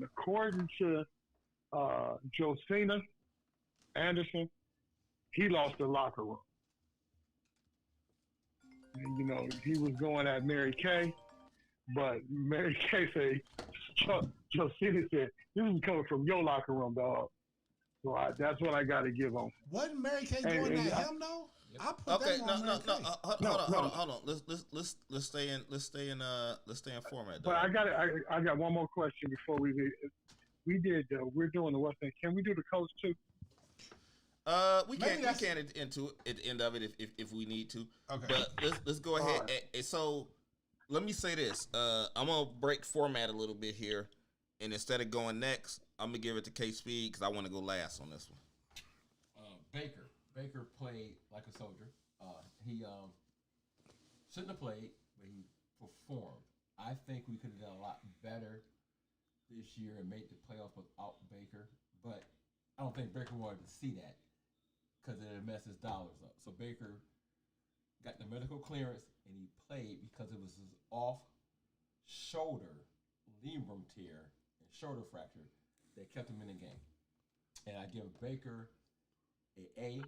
according to Josina Anderson, he lost the locker room. And, he was going at Mary Kay, but Mary Kay said, Josina said, this is coming from your locker room, dog. So that's what I got to give him. Wasn't Mary Kay going at him though? I put Okay, that on Mary Kay. Hold on. Let's stay in format. But I got one more question before we leave. We're doing the what thing? Can we do the coach too? We can into it at the end of it if we need to. Okay. But let's go ahead. Right. So let me say this. I'm gonna break format a little bit here, and instead of going next, I'm gonna give it to K Speed because I want to go last on this one. Baker played like a soldier. He shouldn't have played, but he performed. I think we could have done a lot better this year and made the playoffs without Baker. But I don't think Baker wanted to see that because it would mess his dollars up. So Baker got the medical clearance and he played because it was his off shoulder labrum tear and shoulder fracture that kept him in the game. And I give Baker an A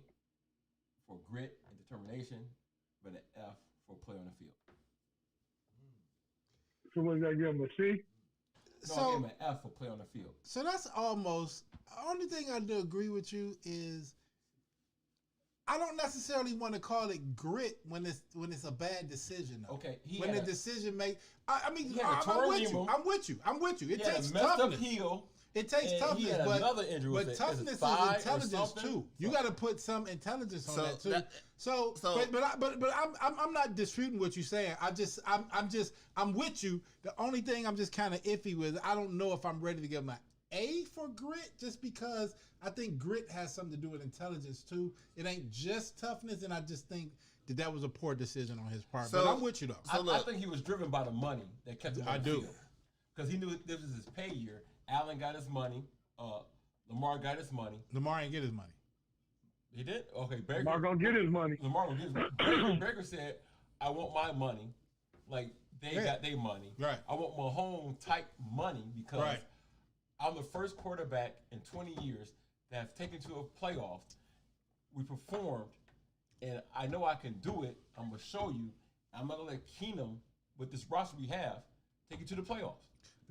for grit and determination, but an F for play on the field. So what did I give him, a C? No, I gave him an F for play on the field. So that's almost the only thing I do agree with you is I don't necessarily want to call it grit when it's a bad decision. Though. Okay, when the decision make, I'm with you. It He takes had a messed toughness. Up heel. It takes And toughness, he had but another injury. But toughness is intelligence too. You got to put some intelligence on that too. I'm not disputing what you're saying. I'm with you. The only thing I'm just kind of iffy with, I don't know if I'm ready to give my A for grit, just because I think grit has something to do with intelligence too. It ain't just toughness, and I just think that was a poor decision on his part. But I'm with you though. I think he was driven by the money that kept him on the field. Because he knew this was his pay year. Allen got his money. Lamar got his money. Lamar ain't get his money. He did? Okay, Baker. Lamar gonna get his money. Lamar gonna get his money. Baker said, I want my money like they got their money. Right. I want Mahomes type money because I'm the first quarterback in 20 years that have taken to a playoff. We performed. and I know I can do it. I'm gonna show you. I'm gonna let Keenum, with this roster we have, take you to the playoffs.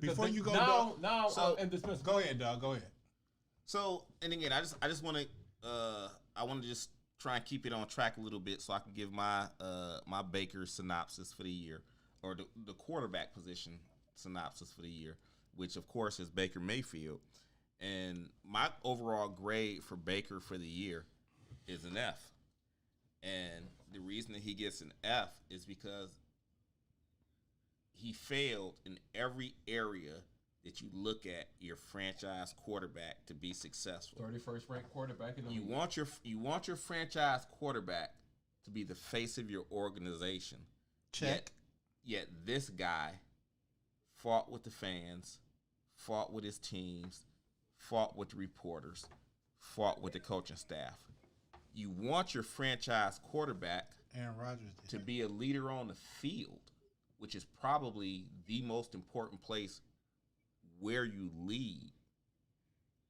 Because Before you go, now So- I'm indispensable. go ahead, dog. Go ahead. So, and again, I just want to I want to just try and keep it on track a little bit so I can give my my Baker synopsis for the year, or the quarterback position synopsis for the year, which of course is Baker Mayfield. And my overall grade for Baker for the year is an F. And the reason that he gets an F is because he failed in every area that you look at your franchise quarterback to be successful. 31st ranked quarterback in the You league. want your franchise quarterback to be the face of your organization. Check. Yet this guy fought with the fans, fought with his teams, fought with the reporters, fought with the coaching staff. You want your franchise quarterback Aaron Rodgers did. to be a leader on the field, which is probably the most important place where you lead.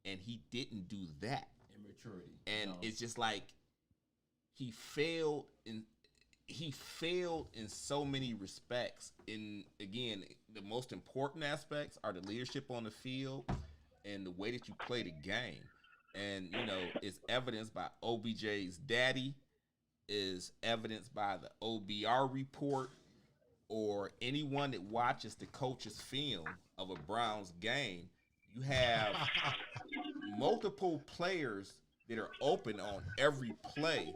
And he didn't do that. Immaturity. And it's just like he failed in so many respects. In again, the most important aspects are the leadership on the field and the way that you play the game. And it's evidenced by OBJ's daddy, is evidenced by the OBR report, or anyone that watches the coach's film of a Browns game. You have multiple players that are open on every play,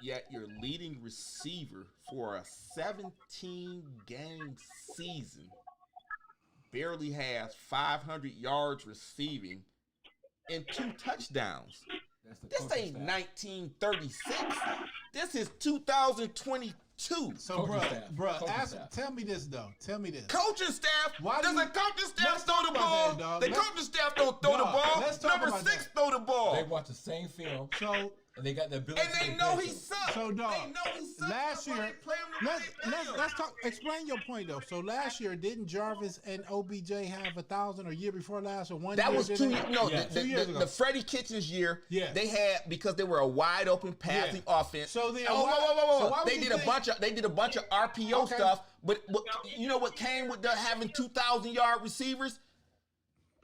yet your leading receiver for a 17-game season barely has 500 yards receiving and 2 touchdowns. This ain't 1936. This is 2022. So, Coaching staff. tell me this though. Tell me this. Coaching staff. Why Does do the you- coaching staff let's throw talk the about ball? that, dog. The Let's- coaching staff don't throw the Dog, ball. let's talk Number about 6 that. throw the ball. They watch the same film, So, and they got the ability. And they to know play he him. sucks. So, dog, They know he sucks. last That's why year, they play him the way they play him. let's talk. Explain your point though. So last year, didn't Jarvis and OBJ have 1,000, or year before last, or one? That year, was didn't 2 they? no, Yeah. 2 years ago. the Freddie Kitchens year. Yeah. They had, because they were a wide open passing offense. So then whoa, why- whoa. so why would They you did a think- bunch of RPO Okay. stuff, but you know what came with having 2,000-yard receivers?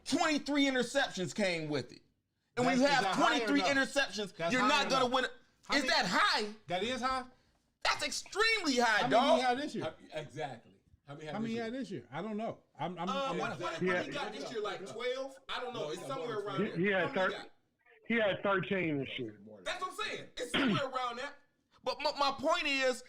23 interceptions came with it. And when you Is have that high or 23 no? interceptions, That's you're high not or going to no? win. How Is many- that high? That is high. That's extremely high, How dog. many he had this year? Exactly. How many? How many he had this year? I don't know. I'm What he Yeah. got this year, like 12? I don't know. It's somewhere around there. He had How many 30. He had 13 this year. That's what I'm saying. It's somewhere around that. But my point is,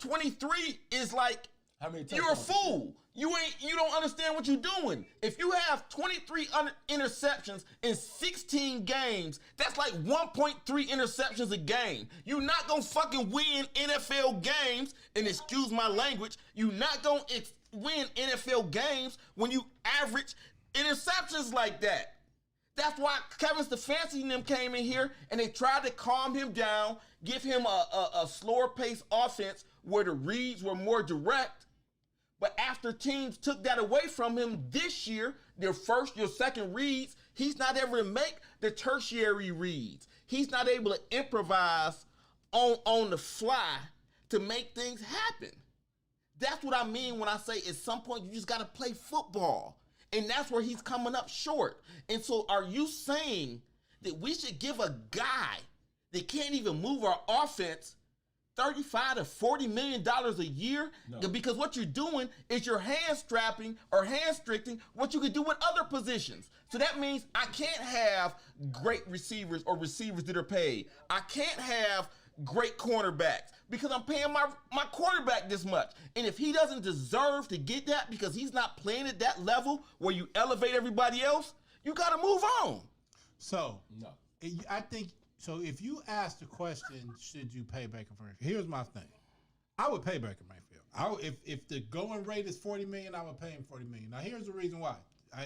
23 is like, How many? you're a touchdowns? fool. You don't understand what you're doing. If you have 23 interceptions in 16 games, that's like 1.3 interceptions a game. You're not gonna fucking win NFL games, and excuse my language, you're not gonna win NFL games when you average interceptions like that. That's why Kevin Stefanski and them came in here and they tried to calm him down, give him a slower paced offense where the reads were more direct. But after teams took that away from him this year, your second reads, he's not able to make the tertiary reads. He's not able to improvise on the fly to make things happen. That's what I mean when I say at some point you just got to play football. And that's where he's coming up short. And so are you saying that we should give a guy that can't even move our offense $35 to $40 million a year? No. Because what you're doing is you're hand strapping or hand restricting what you could do in other positions. So that means I can't have great receivers or receivers that are paid. I can't have great cornerbacks because I'm paying my quarterback this much. And if he doesn't deserve to get that because he's not playing at that level where you elevate everybody else, you got to move on. So No. I think so. If you ask the question, should you pay Baker Mayfield? Here's my thing. I would pay Baker Mayfield. If the going rate is $40 million, I would pay him $40 million. Now here's the reason why.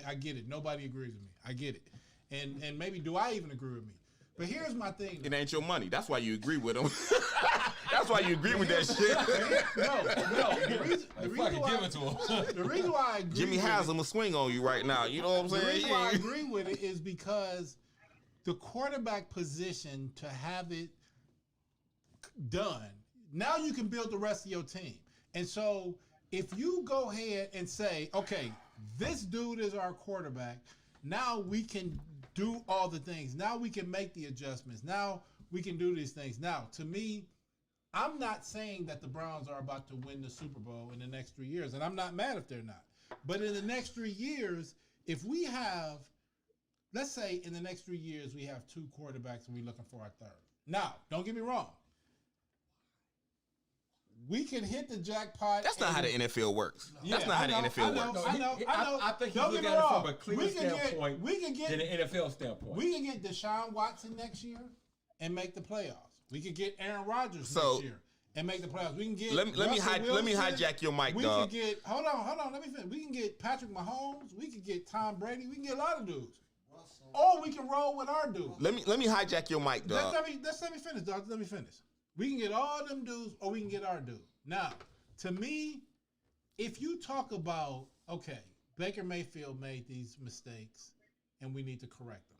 I get it. Nobody agrees with me. I get it. And maybe do I even agree with me? But here's my thing. It ain't your money. That's why you agree with him. That's why you agree with that shit. No. The reason Fucking why give it to him. the reason why I agree Jimmy with it- Haslam will swing on you right now. You know what I'm The saying? reason why I agree with it is because the quarterback position, to have it done. Now you can build the rest of your team. And so if you go ahead and say, okay, this dude is our quarterback, now we can do all the things. Now we can make the adjustments. Now we can do these things. Now, to me, I'm not saying that the Browns are about to win the Super Bowl in the next 3 years, and I'm not mad if they're not. But in the next 3 years, if we have, let's say in the next 3 years, we have 2 quarterbacks and we're looking for our third. Now, don't get me wrong. We can hit the jackpot. That's not how the NFL works. That's not how the NFL works. I know. I think he's looking at it from a Cleveland standpoint than an NFL standpoint. We can get Deshaun Watson next year and make the playoffs. We could get Aaron Rodgers next year and make the playoffs. We can get let me hijack your mic, we dog. can get hold on, let me finish. We can get Patrick Mahomes. We can get Tom Brady. We can get a lot of dudes. Or we can roll with our dudes. Let me hijack your mic, dog. Let me finish, dog. Let me finish. We can get all them dudes, or we can get our dude. Now, to me, if you talk about, okay, Baker Mayfield made these mistakes, and we need to correct them.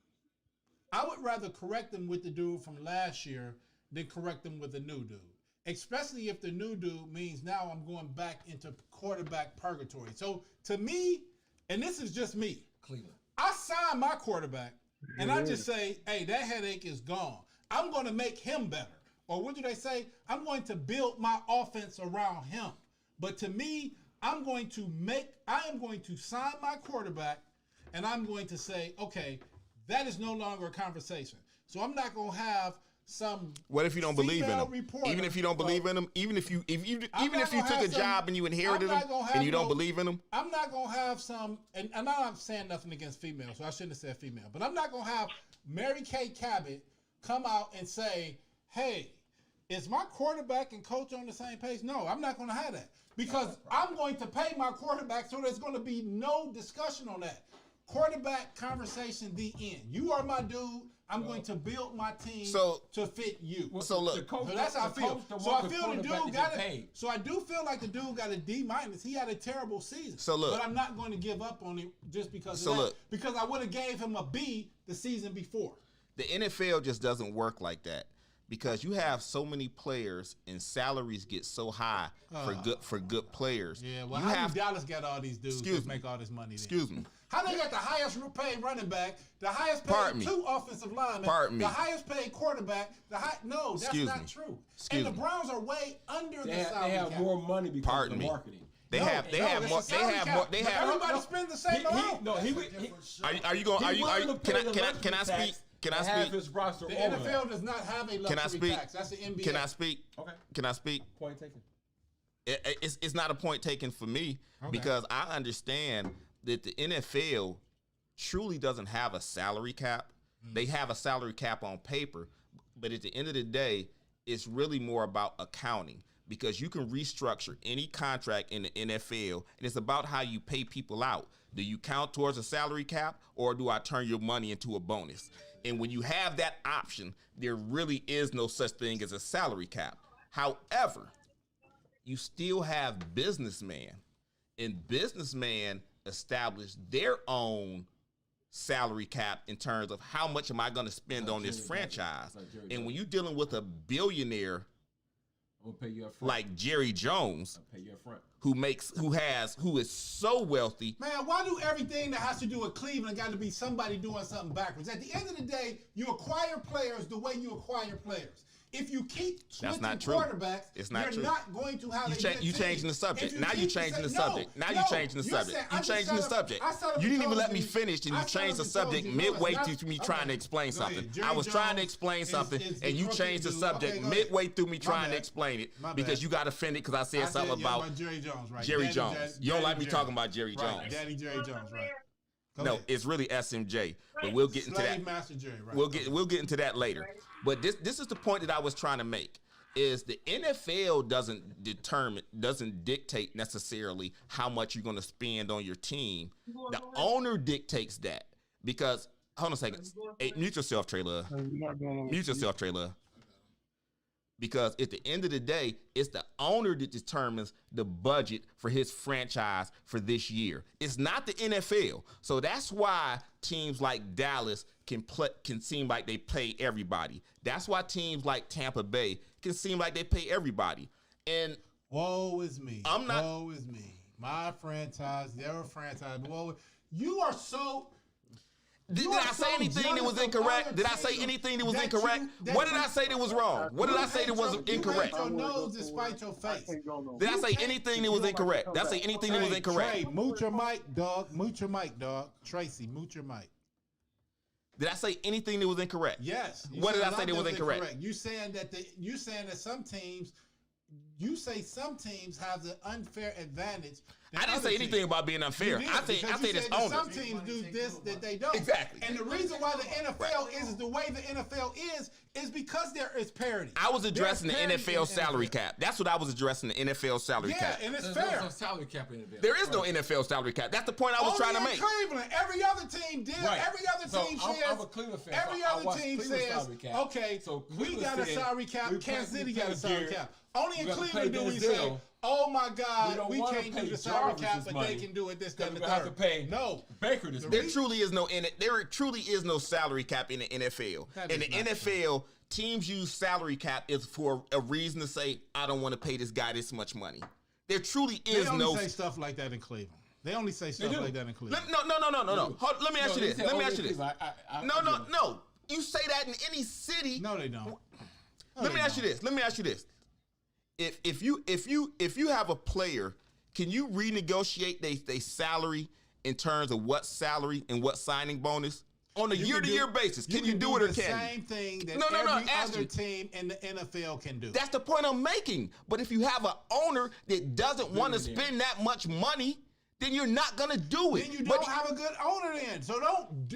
I would rather correct them with the dude from last year than correct them with a new dude. Especially if the new dude means now I'm going back into quarterback purgatory. So, to me, and this is just me, Cleveland. I sign my quarterback, and I just say, hey, that headache is gone. I'm going to make him better. Or what do they say? I'm going to build my offense around him. But to me, I am going to sign my quarterback, and I'm going to say, okay, that is no longer a conversation. So I'm not going to have some. What if you don't believe in him? Even if you don't believe in him, even if you took a job and you inherited him and you don't believe in him, I'm not going to have some. And I'm not saying nothing against females, so I shouldn't have said female. But I'm not going to have Mary Kay Cabot come out and say, hey, is my quarterback and coach on the same page? No, I'm not going to have that because I'm going to pay my quarterback, so there's going to be no discussion on that. Quarterback conversation, the end. You are my dude. I'm going to build my team to fit you. So look, so that's how I feel. So I feel the dude got it. So I do feel like the dude got a D-. He had a terrible season. So look, but I'm not going to give up on him just because of that. Because I would have gave him a B the season before. The NFL just doesn't work like that. Because you have so many players and salaries get so high for good players. Yeah, well, how do Dallas got all these dudes that make all this money? Excuse me. How they got the highest paid running back, the highest paid 2 offensive linemen, the highest paid quarterback? No, that's not true. And the Browns are way under the salary cap. They have more money because of the marketing. They have more. Everybody spends the same amount. Are you going? Can I speak? Can I speak? The NFL does not have a luxury tax. That's the NBA. Can I speak? Okay. Can I speak? Point taken. It's not a point taken for me because I understand that the NFL truly doesn't have a salary cap. They have a salary cap on paper, but at the end of the day, it's really more about accounting because you can restructure any contract in the NFL, and it's about how you pay people out. Do you count towards a salary cap, or do I turn your money into a bonus? And when you have that option, there really is no such thing as a salary cap. However, you still have businessmen, and businessmen establish their own salary cap in terms of how much am I going to spend on this franchise. And when you're dealing with a billionaire like Jerry Jones, who is so wealthy. Man, why do everything that has to do with Cleveland got to be somebody doing something backwards? At the end of the day, you acquire players the way you acquire players. If you keep switching quarterbacks, you're not going to have you changing the subject. Now you're changing the subject. Now you're changing the subject. You're changing the subject. You didn't even let me finish, and you changed the subject midway through me trying to explain something. I was trying to explain something, and you changed the subject midway through me trying to explain it because you got offended because I said something about Jerry Jones, right? Jerry Jones. You don't like me talking about Jerry Jones. Daddy Jerry Jones, right? No, it's really SMJ, but we'll get into that. Master Jerry, right? We'll get into that later. But this is the point that I was trying to make. Is the NFL doesn't dictate necessarily how much you're going to spend on your team. The owner dictates that because hold on a second. Hey, mute yourself, Trey Love. Mute yourself, Trey Love. because at the end of the day, it's the owner that determines the budget for his franchise for this year. It's not the NFL. So that's why teams like Dallas can seem like they pay everybody. That's why teams like Tampa Bay can seem like they pay everybody. And woe is me. Woe is me. My franchise, their franchise. Woe. You are so. Did I say anything that was incorrect? Did I say anything that was incorrect? What did I say that was wrong? What did I say that was incorrect? You hate your nose despite your face. Did I say anything that was incorrect? Did I say anything that was incorrect? Trey, mute your mic, dog. Mute your mic, dog. Tracy, mute your mic. Did I say anything that was incorrect? Yes. What did I say that was incorrect? You saying that some teams. You say some teams have the unfair advantage. I didn't say anything about being unfair. I said it's owners. Some teams do this that they don't. Exactly. And the reason why the NFL is the way the NFL is because there is parity. I was addressing the NFL salary cap. That's what I was addressing, the NFL salary cap. Yeah, and it's There's fair. no salary cap in the NFL. There is no NFL salary cap. That's the point I was trying to make. Cleveland, every other team did. Right. Every other team says. I'm a Cleveland fan. Every so I other watch team Cleveland says, salary cap. okay, So we Cleveland got a said, salary cap. Kansas City got a salary cap. Only in we gotta Cleveland pay do we Denzel. say, oh my God, we wanna can't pay do the salary Jarvis cap, his but money, they can do it this, that, and the we have to third. pay No. Baker this There money. truly is no salary cap in the NFL. That In is the not NFL, teams use salary cap is for a reason to say, I don't want to pay this guy this much money. There truly They is only no. say stuff like that in Cleveland. They only say stuff do. like that in Cleveland. No. Let me ask you this. Let me ask you this. No. You say that in any city. No, they don't. Let me ask you this. If you have a player, can you renegotiate their salary in terms of what salary and what signing bonus on a year-to-year basis? Can you do it or the can same thing that No, every ask other me. team in the NFL can do? That's the point I'm making. But if you have an owner that doesn't want to Billionaire. spend that much money, then you're not gonna do it. Then you don't have a good owner then. So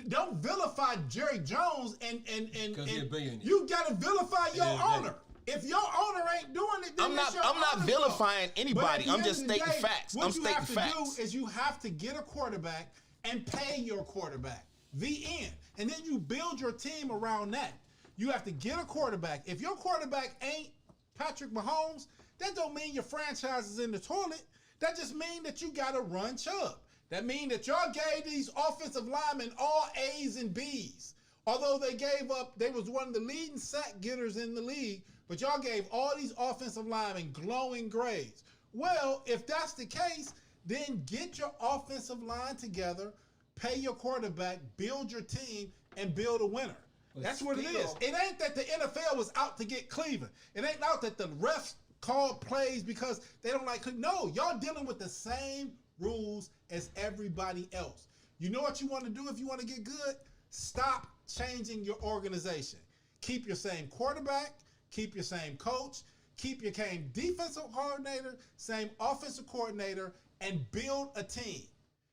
don't vilify Jerry Jones and he's a billionaire. you gotta vilify your Yeah, owner. If your owner ain't doing it, then I'm it's not. your I'm not owner's vilifying fault. anybody. But at the I'm end just of the stating day, facts. What I'm you stating have to facts. do is you have to get a quarterback and pay your quarterback. The end. And then you build your team around that. You have to get a quarterback. If your quarterback ain't Patrick Mahomes, that don't mean your franchise is in the toilet. That just means that you got to run Chubb. That means that y'all gave these offensive linemen all A's and B's. Although they was one of the leading sack getters in the league, but y'all gave all these offensive linemen glowing grades. Well, if that's the case, then get your offensive line together, pay your quarterback, build your team, and build a winner. That's what it is. It ain't that the NFL was out to get Cleveland. It ain't out that the refs called plays because they don't like Cleveland. No, y'all dealing with the same rules as everybody else. You know what you want to do if you want to get good? Stop changing your organization. Keep your same quarterback, keep your same coach, keep your same defensive coordinator, same offensive coordinator, and build a team.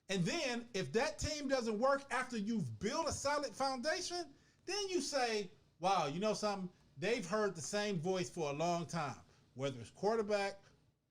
And then if that team doesn't work after you've built a solid foundation, then you say, wow, you know something? They've heard the same voice for a long time, whether it's quarterback,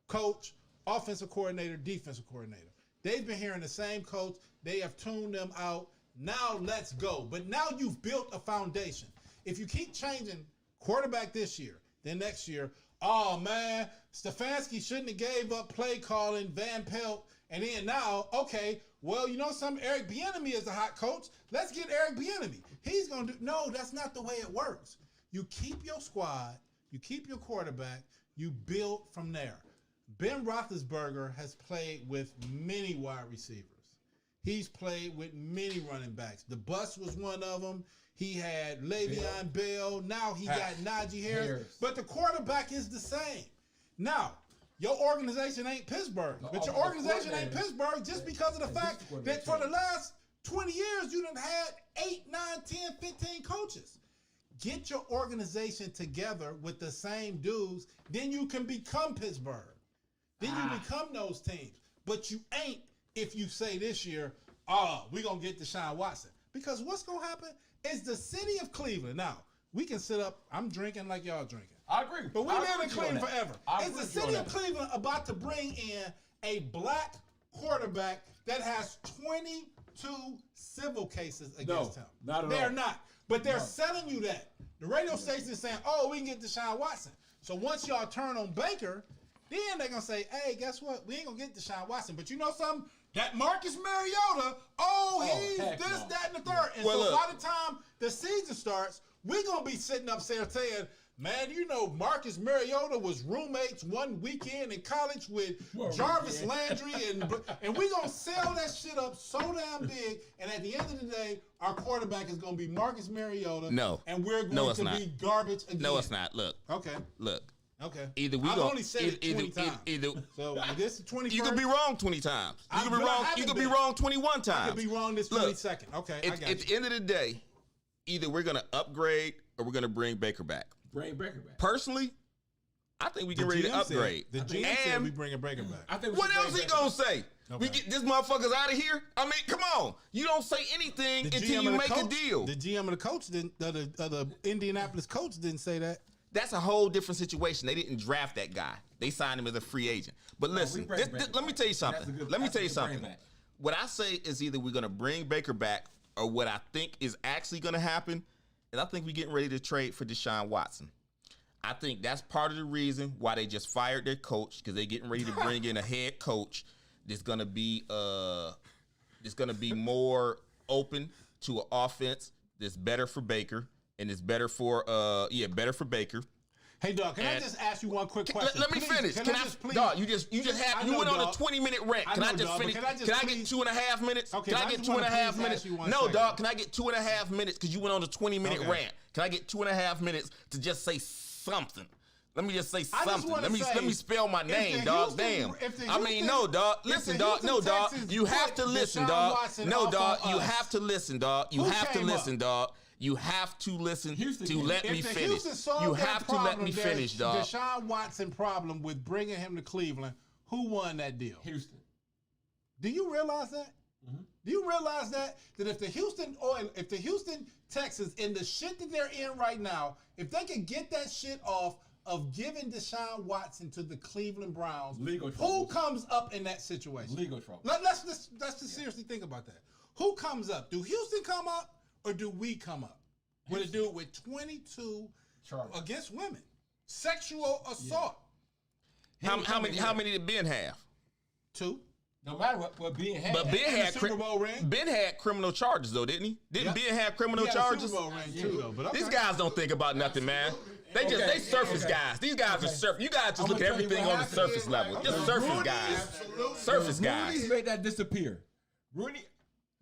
coach, offensive coordinator, defensive coordinator. They've been hearing the same coach. They have tuned them out. Now let's go. But now you've built a foundation. If you keep changing quarterback this year, then next year, oh man, Stefanski shouldn't have gave up play calling, Van Pelt, and then now, okay, well, you know something, Eric Bieniemy is a hot coach. Let's get Eric Bieniemy. He's going to do, no, that's not the way it works. You keep your squad, you keep your quarterback, you build from there. Ben Roethlisberger has played with many wide receivers. He's played with many running backs. The Bus was one of them. He had Le'Veon Bell. Now he got Najee Harris. But the quarterback is the same. Now, your organization ain't Pittsburgh. But your organization ain't Pittsburgh just because of the fact that for the last 20 years, you done had 8, 9, 10, 15 coaches. Get your organization together with the same dudes, then you can become Pittsburgh. Then you become those teams. But you ain't if you say this year, we're going to get Deshaun Watson. Because what's going to happen is the city of Cleveland. Now, we can sit up. I'm drinking like y'all drinking. I agree. But we live in Cleveland forever. Is the city of Cleveland Cleveland about to bring in a black quarterback that has 22 civil cases against him? Not at all. They're not. But they're selling you that. The radio station is saying, we can get Deshaun Watson. So once y'all turn on Baker, then they're gonna say, hey, guess what? We ain't gonna get Deshaun Watson. But you know something? That Marcus Mariota, he's heck this, no. that, and the third. And Well, so look. by the time the season starts, we're gonna be sitting up there saying, man, you know, Marcus Mariota was roommates one weekend in college with Jarvis Landry, and we're going to sell that shit up so damn big, and at the end of the day, our quarterback is going to be Marcus Mariota, No. and we're going to be garbage again. No, it's not. Look. Okay. Okay. Either we I've go. only said it 20 times. So this is 21st. You could be wrong 20 times. You could be But I wrong. haven't You could been. be wrong 21 times. I could be wrong this 22nd. Okay, I got At you. the end of the day, either we're gonna upgrade or we're gonna bring Baker back. Bring Baker back. Personally, I think we get ready to upgrade. The GM said we bringing Baker back. I think we What should else bring he Baker gonna back. say? Okay. We get this motherfuckers out of here? I mean, come on. You don't say anything The until GM you and the make a coach- deal. The GM and the coach didn't. The Indianapolis coach didn't say that. That's a whole different situation. They didn't draft that guy. They signed him as a free agent. But listen, bring Baker let me tell you back. something. That's a good- Let me that's a tell you good bring something. back. What I say is either we're gonna bring Baker back, or what I think is actually gonna happen is I think we're getting ready to trade for Deshaun Watson. I think that's part of the reason why they just fired their coach, because they're getting ready to bring in a head coach that's gonna be more open to an offense that's better for Baker and it's better for better for Baker. Hey, dog, can I And- just ask you one quick question? Let me Please, finish. Can I just please? Dog, you went on a dog. 20-minute rant. I Can I know, just dog, but finish? can I just Can I get please- 2.5 minutes? Okay, Can I I get just two and a wanna half please minutes? ask you one No, second. dog. Can I get 2.5 minutes? Because you went on a 20-minute Okay. rant. Can I get 2.5 minutes to just say something? Let me just say just something. wanna Let me say, spell my if the name, dog. Houston- Damn. if the I mean, Houston- no, dog. if the Listen, dog. No, Houston dog. Texans You have to put listen, Deshaun dog. Watson No, off dog. on You us, have to listen, dog. You who have to came listen, up? dog. You have to listen Houston to came let up. me If the finish. Houston solved You that have to let problem, me their finish, dog. Deshaun Watson problem with bringing him to Cleveland, who won that deal? Houston. Do you realize that? Mm-hmm. Do you realize that if the Houston Texans in the shit that they're in right now, if they could get that shit off of giving Deshaun Watson to the Cleveland Browns, Legal who troubles. comes up in that situation? Legal trouble. Let's just seriously think about that. Who comes up? Do Houston come up or do we come up? With a dude with 22 Charges. against women, sexual assault. How many did Ben have? 2. No matter what being had. But Ben And the had Super Bowl ring. Ben had criminal charges though, didn't he? Didn't Yep. Ben have criminal He had a charges? Super Bowl ring too, though. But These okay. guys don't think about nothing, man. They surface guys. These guys are surface. You guys just I'm look at gonna tell you everything what on the happened. surface level. Just Okay. surface guys. Surface guys. Rooney made that disappear.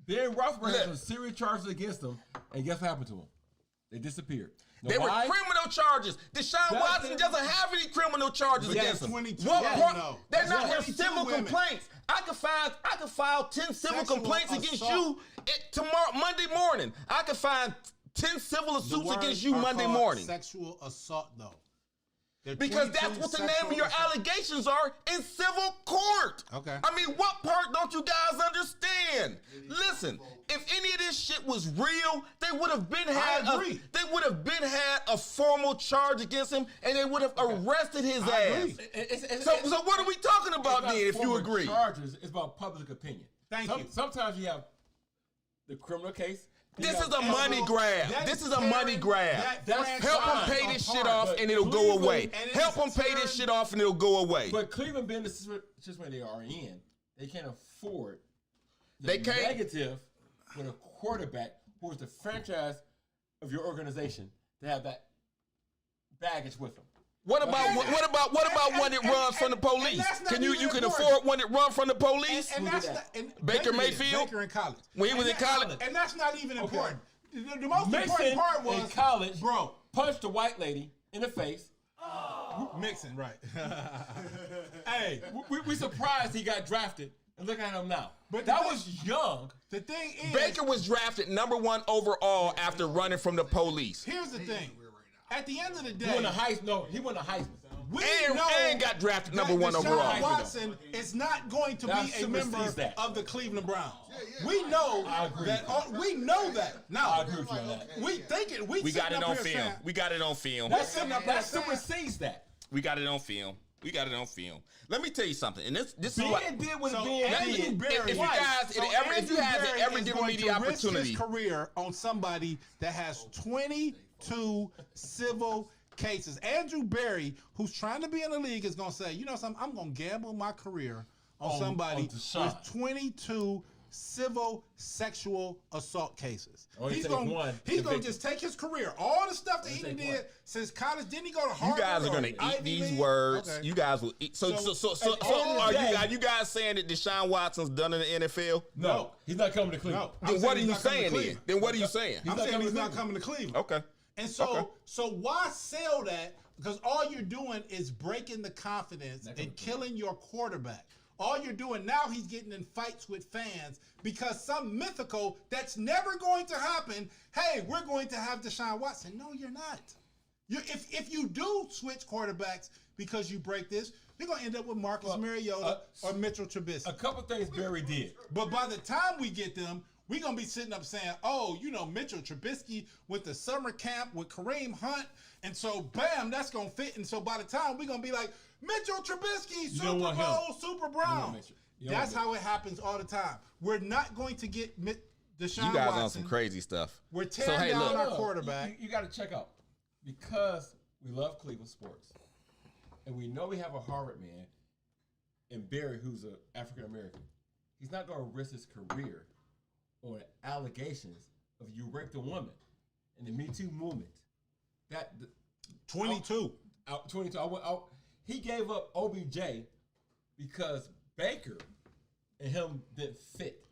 Ben Roethlisberger had some serious charges against him, and guess what happened to him? They disappeared. Know They were why? criminal charges. Deshaun That's Watson it. doesn't have any criminal charges But against that's him. 22 What women, part? though. They're That's not their 22 civil women. complaints. I could file 10 civil Sexual complaints against assault. you tomorrow, Monday morning. I could find 10 civil The suits words against you are Monday called morning. Sexual assault, though. They're Because 22 that's what the name sexual of your assault. allegations are in civil court. Okay. I mean, what part don't you guys understand? Listen, if any of this shit was real, they would have been had a formal charge against him, and they would have arrested his I ass. agree. So what are we talking about It's not then? If you formal agree, charges, it's about public opinion. Thank you. Sometimes you have the criminal case. this is a money grab. That This is is a money tearing grab. that Help them franchise pay this shit apart. off, But and it'll go Cleveland- away. and it Help is them pay this tearing- shit off, and it'll go away. But Cleveland being the situation they are in, they can't afford the They can't. negative with a quarterback who is the franchise of your organization to have that baggage with them. What about one that runs from the police? that's not Can you even can important. afford one that runs from the police? And Who that's did not, that? and Baker did. Mayfield? Baker in college. When he was in college? And that's not even important. The most Mixon important part was in college, bro. punched a white lady in the face. Mixing, right? Hey, We surprised he got drafted, and look at him now. But That the was young. the thing is, Baker was drafted #1 overall after running from the police. here's the thing. At the end of the He day, won a Heisman. No, he won a Heisman. we And- know and got drafted that #1 Deshaun overall. Watson is not going to That be a supersedes member that. of the Cleveland Browns. We know I agree. that. We know that. Now, I agree with you on that. we think it. We got sitting it up on here film. saying- We got it on film. That's sitting up there That saying- supersedes that. We got it on film. We got it on film. Let me tell you something. And this is Ben what did what So Ben Andrew did. Berry, if you guys- so if you Andrew guys had Berry ever is given going me the to risk opportunity- his career on somebody that has 22 civil cases. Andrew Berry, who's trying to be in the league, is going to say, you know something, I'm going to gamble my career on somebody with 22 civil sexual assault cases. He's going to just take his career, all the stuff that he did since college. Didn't he go to Harvard? You guys are going to eat these words. Okay. You guys will eat. So are you guys saying that Deshaun Watson's done in the NFL? No, he's not coming to Cleveland. No. Then what are you saying then? Then what are you saying? I'm saying he's not coming to Cleveland. Okay. And so why sell that? Because all you're doing is breaking the confidence and killing your quarterback. All you're doing now, he's getting in fights with fans because some mythical that's never going to happen. Hey, we're going to have Deshaun Watson. No, you're not. If you do switch quarterbacks because you break this, you're going to end up with Marcus Mariota or Mitchell Trubisky. A couple things Barry did. But by the time we get them, we're going to be sitting up saying, oh, you know, Mitchell Trubisky with the summer camp with Kareem Hunt. And so, bam, that's going to fit. And so by the time we're going to be like, Mitchell Trubisky, Super Bowl, Super Brown. That's how it happens all the time. We're not going to get Deshaun You guys Watson. on some crazy stuff. We're tearing down our quarterback. You got to check out. Because we love Cleveland sports, and we know we have a Harvard man in Barry who's an African-American, he's not going to risk his career on allegations of you raped a woman in the Me Too movement. 22. 22. He gave up OBJ because Baker and him didn't fit.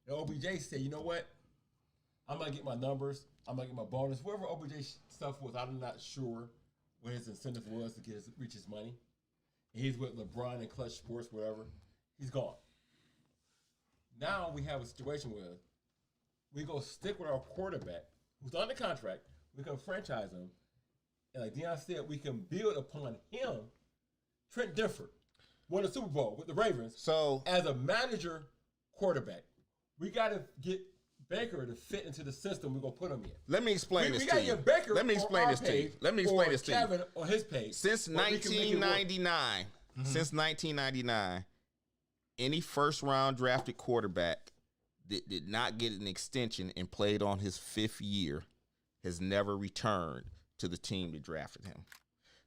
And OBJ said, you know what? I'm going to get my numbers. I'm going to get my bonus. Whatever OBJ stuff was, I'm not sure what his incentive was to reach his money. And he's with LeBron and Clutch Sports, whatever. He's gone. Now we have a situation where we go stick with our quarterback who's under contract. We can franchise him. And like Deion said, we can build upon him. Trent Dilfer won a Super Bowl with the Ravens. So as a manager quarterback, we got to get Baker to fit into the system we're going to put him in. Let me explain this to you. We got to get Baker Let me explain this to you. Let me explain this to you. Kevin on his page. Since 1999, any first-round drafted quarterback that did not get an extension and played on his 5th year has never returned to the team that drafted him.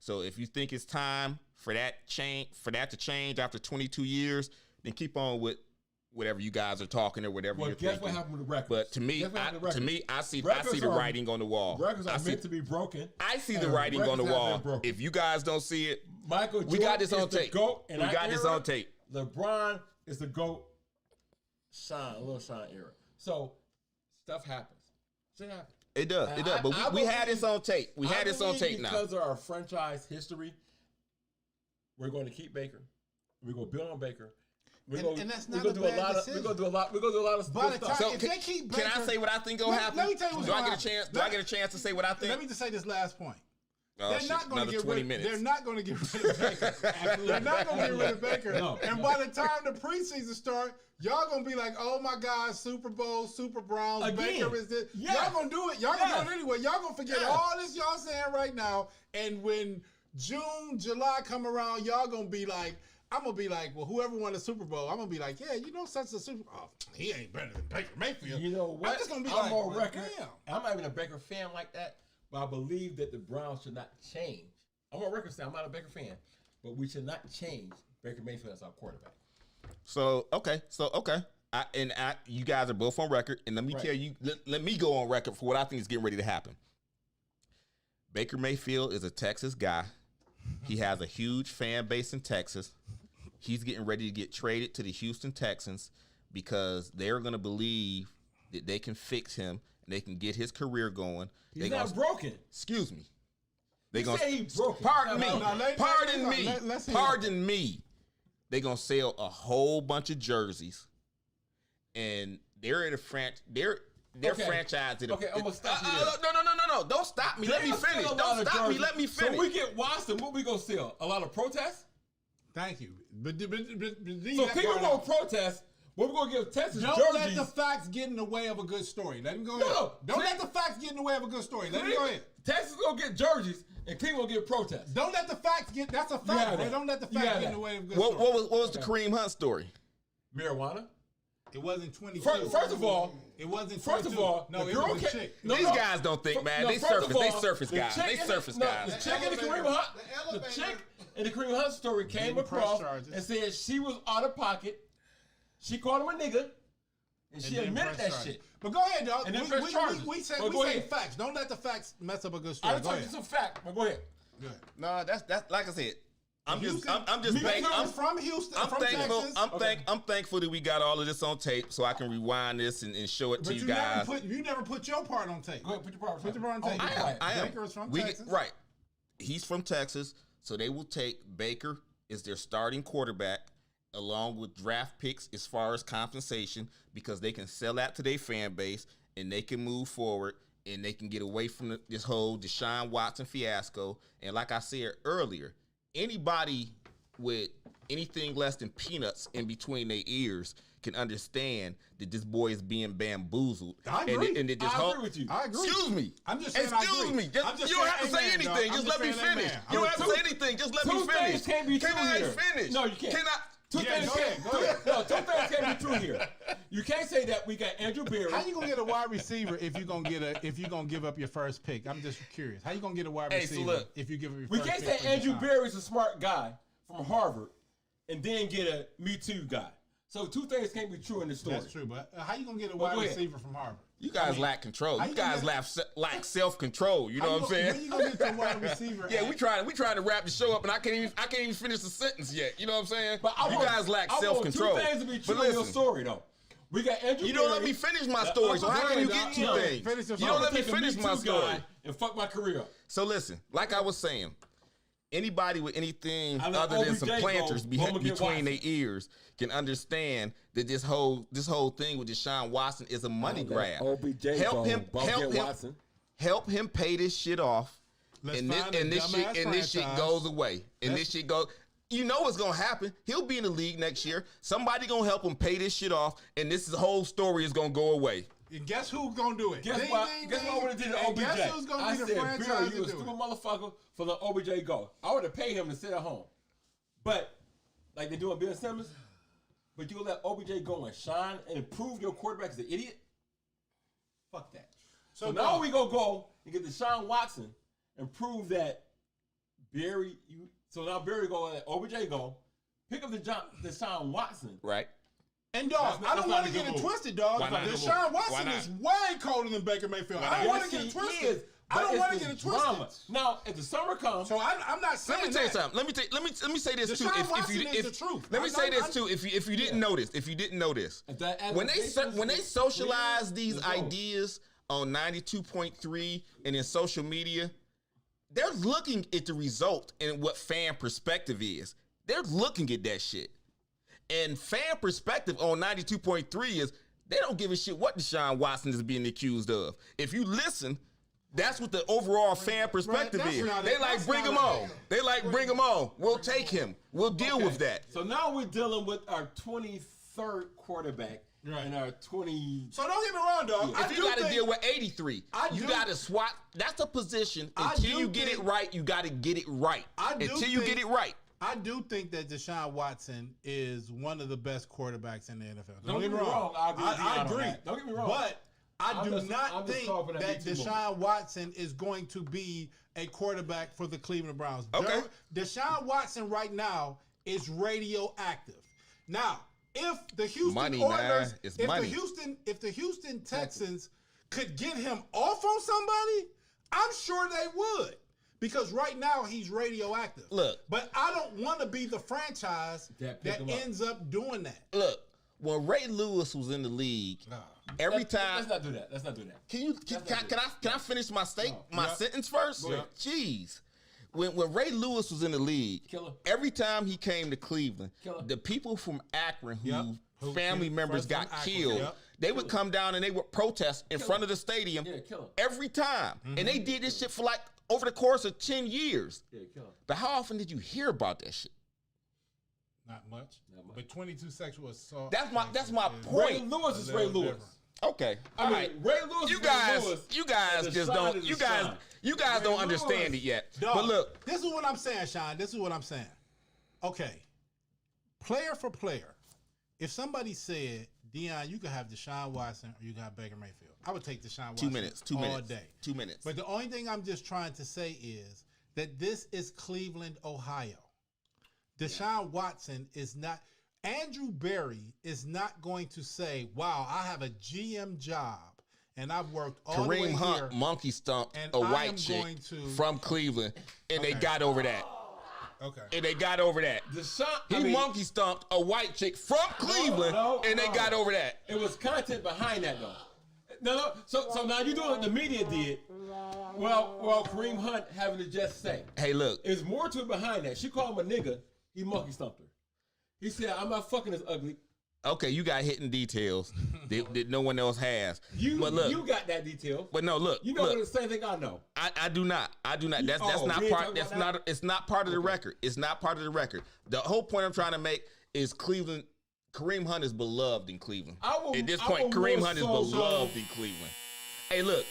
So if you think it's time for that to change after 22 years, then keep on with whatever you guys are talking or whatever you're thinking. Guess what happened with the records? But to me, I see the writing on the wall. Records are meant to be broken. I see the writing on the wall. If you guys don't see it, Michael Jordan we got this on tape. We got this on tape. LeBron is the GOAT. Little Shine era. So stuff happens. Shit happens. It does. But we had this on tape. We had this on tape now. Because of our franchise history, we're going to keep Baker. We're going to build on Baker. And that's not a bad decision. We're going to do a lot of stuff. So if they keep Baker, can I say what I think will happen? Let me tell you what's going to happen. Do I get a chance to say what I think? Let me just say this last point. They're not going to get rid of Baker. They're not going to get rid of Baker. And by the time the preseason starts, y'all going to be like, oh my God, Super Bowl, Super Browns, again. Baker is this. Yeah. Y'all going to do it. Y'all going to do it anyway. Y'all going to forget all this y'all saying right now. And when June, July come around, y'all going to be like, I'm going to be like, well, whoever won the Super Bowl, I'm going to be like, yeah, you know, such a Super Bowl. Oh, he ain't better than Baker Mayfield. You know what? I'm just going to be I'm like, on record. I'm not even a Baker fan like that. But I believe that the Browns should not change. I'm on record saying I'm not a Baker fan, but we should not change Baker Mayfield as our quarterback. So okay. You guys are both on record, and let me tell you. Let me go on record for what I think is getting ready to happen. Baker Mayfield is a Texas guy. He has a huge fan base in Texas. He's getting ready to get traded to the Houston Texans because they're going to believe that they can fix him. They can get his career going. He's not broken. Excuse me. They gonna say he's broken. Pardon me. They're gonna sell a whole bunch of jerseys, and they're in a franchise. They're franchised. Okay, I'm gonna stop you. No! Don't stop me. Let me finish. Don't stop me. Let me finish. So we get Watson. What we gonna sell? A lot of protests. Thank you. So people gonna protest. We're going to give Texas jerseys. Don't let the facts get in the way of a good story. Let him go ahead. Don't let the facts get in the way of a good story. Let him go ahead. Texas going to get jerseys, and Cleveland going to get protests. Don't let the facts get... That's a fact. Don't let the facts get in the way of a good story. What was the Kareem Hunt story? Marijuana. It wasn't 22. First of all, it wasn't 22. First of all, no, the it girl was a chick. These guys don't think, man. They first of surface. all, They surface the guys. chick They in the- surface no, guys. The chick in the Kareem Hunt, the chick in the Kareem Hunt story came Didn't press across charges. and said she was out of pocket. She called him a nigga, and she didn't admitted press that charges. shit. But go ahead, dog. And then We press charges. say But go ahead. facts. Don't let the facts mess up a good I story. just Go told you ahead. some fact. But go ahead. Go ahead. No, that's like I said. I'm just Me thankful. too, from Houston. I'm from thankful. Texas. I'm thankful that we got all of this on tape, so I can rewind this and show it to But you you guys. never put your part on tape. Go ahead. Put your part. Put your part on tape. I am. Baker is from We Texas. right. He's from Texas, so they will take Baker as their starting quarterback, along with draft picks as far as compensation, because they can sell that to their fan base and they can move forward and they can get away from this whole Deshaun Watson fiasco. And like I said earlier, anybody with anything less than peanuts in between their ears can understand that this boy is being bamboozled. I agree. And that this I whole, agree with you. I agree. Excuse me. I'm just saying I Excuse agree. me. Just, I'm just you don't saying have to say amen, dog. anything. I'm Just just let me saying finish. amen. You don't have to say anything. Just let me Two finish. things can't be true Can I here. finish? No, you can't. Can I? Two Yeah, things go ahead, can't. go ahead. No, two things can't be true here. You can't say that we got Andrew Berry. How you gonna get a wide receiver if you gonna give up your first pick? I'm just curious. How you gonna get a wide Hey, so receiver look, if you give up your We first can't pick? say for Andrew Deshaun? Berry's a smart guy from Harvard and then get a Me Too guy. So two things can't be true in this story. That's true, but how you gonna get a Well, wide go ahead. receiver from Harvard? You guys lack control. how You you guys gonna lack self-control. You know what I'm saying? When you gonna get your wide receiver? Yeah, at? we trying to wrap the show up, and I can't even finish the sentence yet. You know what I'm saying? But I you want, guys lack I want self-control. two things to be true But in your listen, story, though. We got Andrew you Berry. don't let me finish my story. So how can you get two Yeah. things? Finish your You don't story. let me Take a finish Me my Too story. guy and fuck my career up. So listen, like I was saying, anybody with anything I let other than OBJ some planters go, Bowman get between their Watson. ears can understand that this whole thing with Deshaun Watson is a money grab. OBJ Help him, Watson. help him pay this shit off, Let's and find this a shit dumbass and this shit franchise. goes away, and this shit goes. You know what's gonna happen? He'll be in the league next year. Somebody gonna help him pay this shit off, and this whole story is gonna go away. And guess who's gonna do it? Guess Ding, what? ding, Guess ding. what I would have did to And OBJ? guess who's gonna I be the said, franchise Barry, to you a do stupid it? motherfucker for letting OBJ go. I would have paid him to sit at home. But, like they do on Bill Simmons, but you gonna let OBJ go and shine and prove your quarterback is an idiot? Fuck that. So now dog, we gonna go and get Deshaun Watson and prove that Barry, so now Barry gonna let OBJ go, pick up Deshaun Watson. Right? And dog, That's I don't not want a to good get it move. twisted, dog. Why not? Deshaun Why Watson not? is way colder than Baker Mayfield. I don't want to get it twisted. I don't want to get it twisted. Now, if the summer comes, So I'm not saying Let me tell you that. something. Let me say this too. Deshaun Watson is the truth. Let me I'm say not- this too. If you didn't know this, if that when they socialize these let's go. ideas on 92.3 and in social media, they're looking at the result and what fan perspective is. They're looking at that shit. And fan perspective on 92.3 is they don't give a shit what Deshaun Watson is being accused of. If you listen, that's what the overall fan perspective that's is. not They it. like That's bring not him it. on. They like bring him on. We'll take him. We'll deal Okay. with that. So now we're dealing with our 23rd quarterback Right. and our 20. So don't get me wrong, dog. I If you do got to think- deal with 83, I you do- got to swap. That's the position. I Until do you get it think- right, you got to get it right. I do Until you get think- it right. I do think that Deshaun Watson is one of the best quarterbacks in the NFL. Don't get me wrong. I agree with Deion on agree. that. Don't get me wrong. But I I'm do just not think talking that that Me Too Deshaun Watson is going to be a quarterback for the Cleveland Browns. Okay. Deshaun Watson right now is radioactive. Now, if the Houston Money, Oilers, man. It's money. if the Houston Texans could get him off on somebody, I'm sure they would. Because right now he's radioactive. Look. But I don't want to be the franchise That that pick him up. ends up doing that. Look, when Ray Lewis was in the league, every time. Let's not do that. Let's not do that. Can I finish my No. sentence first? Go ahead. Jeez. When Ray Lewis was in the league, Killer. every time he came to Cleveland, Killer. the people from Akron Yep. who family members First from got Akron, killed, yep. they would come down and they would protest in front of the stadium Yeah, kill him. every time. Mm-hmm. And they did this shit for like over the course of 10 years. Yeah, kill him. But how often did you hear about that shit? Not much. Not much. But 22 sexual assault. That's my is- point. Ray Lewis is a Ray little Lewis. different. Okay. I All mean, right. Ray Lewis You is guys, Ray Lewis. you guys and just Deshaun don't. is You guys, Deshaun. you guys don't Ray understand Lewis. it yet. Dog, But look, this is what I'm saying, Sean. This is what I'm saying. Okay. Player for player, if somebody said Dion, you could have Deshaun Watson or you can have Baker Mayfield. I would take Deshaun Watson 2 minutes. 2 all minutes. day. 2 minutes. But the only thing I'm just trying to say is that this is Cleveland, Ohio. Deshaun Watson is not. Andrew Berry is not going to say, "Wow, I have a GM job and I've worked all the way Kareem Hunt here." monkey stumped and a I am white chick going to- from Cleveland, and they Okay. got over that. Okay. And they got over that. He monkey stomped a white chick from Cleveland, and they got over that. It was content behind that though. No. So now you doing what the media did. Well, Kareem Hunt having to just say. Hey, look. There's more to it behind that. She called him a nigga. He monkey stumped her. He said, "I'm not fucking this ugly." Okay, you got hidden details that no one else has. But look, You got that detail. But no, look. You know look, the same thing I know. I do not. That's not we ain't part. talking That's about not. It's not part of the record. It's not part of the record. The whole point I'm trying to make is Cleveland. Kareem Hunt is beloved in Cleveland. At this point, Kareem Hunt is beloved in Cleveland. Hey, look.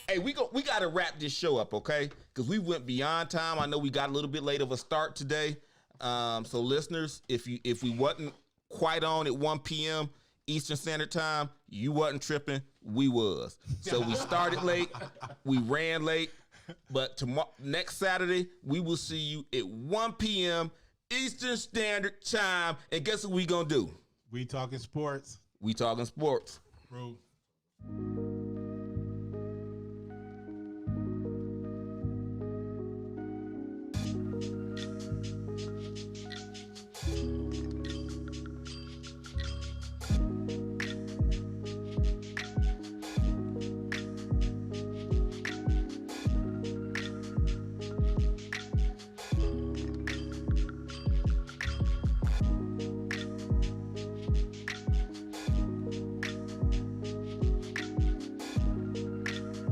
Hey, we got to wrap this show up, okay? Because we went beyond time. I know we got a little bit late of a start today. So listeners, if we wasn't quite on at 1 p.m. Eastern Standard Time, you wasn't tripping, we was. So we started late, we ran late, but next Saturday, we will see you at 1 p.m. Eastern Standard Time, and guess what we gonna do? We talking sports. We talking sports. Bro.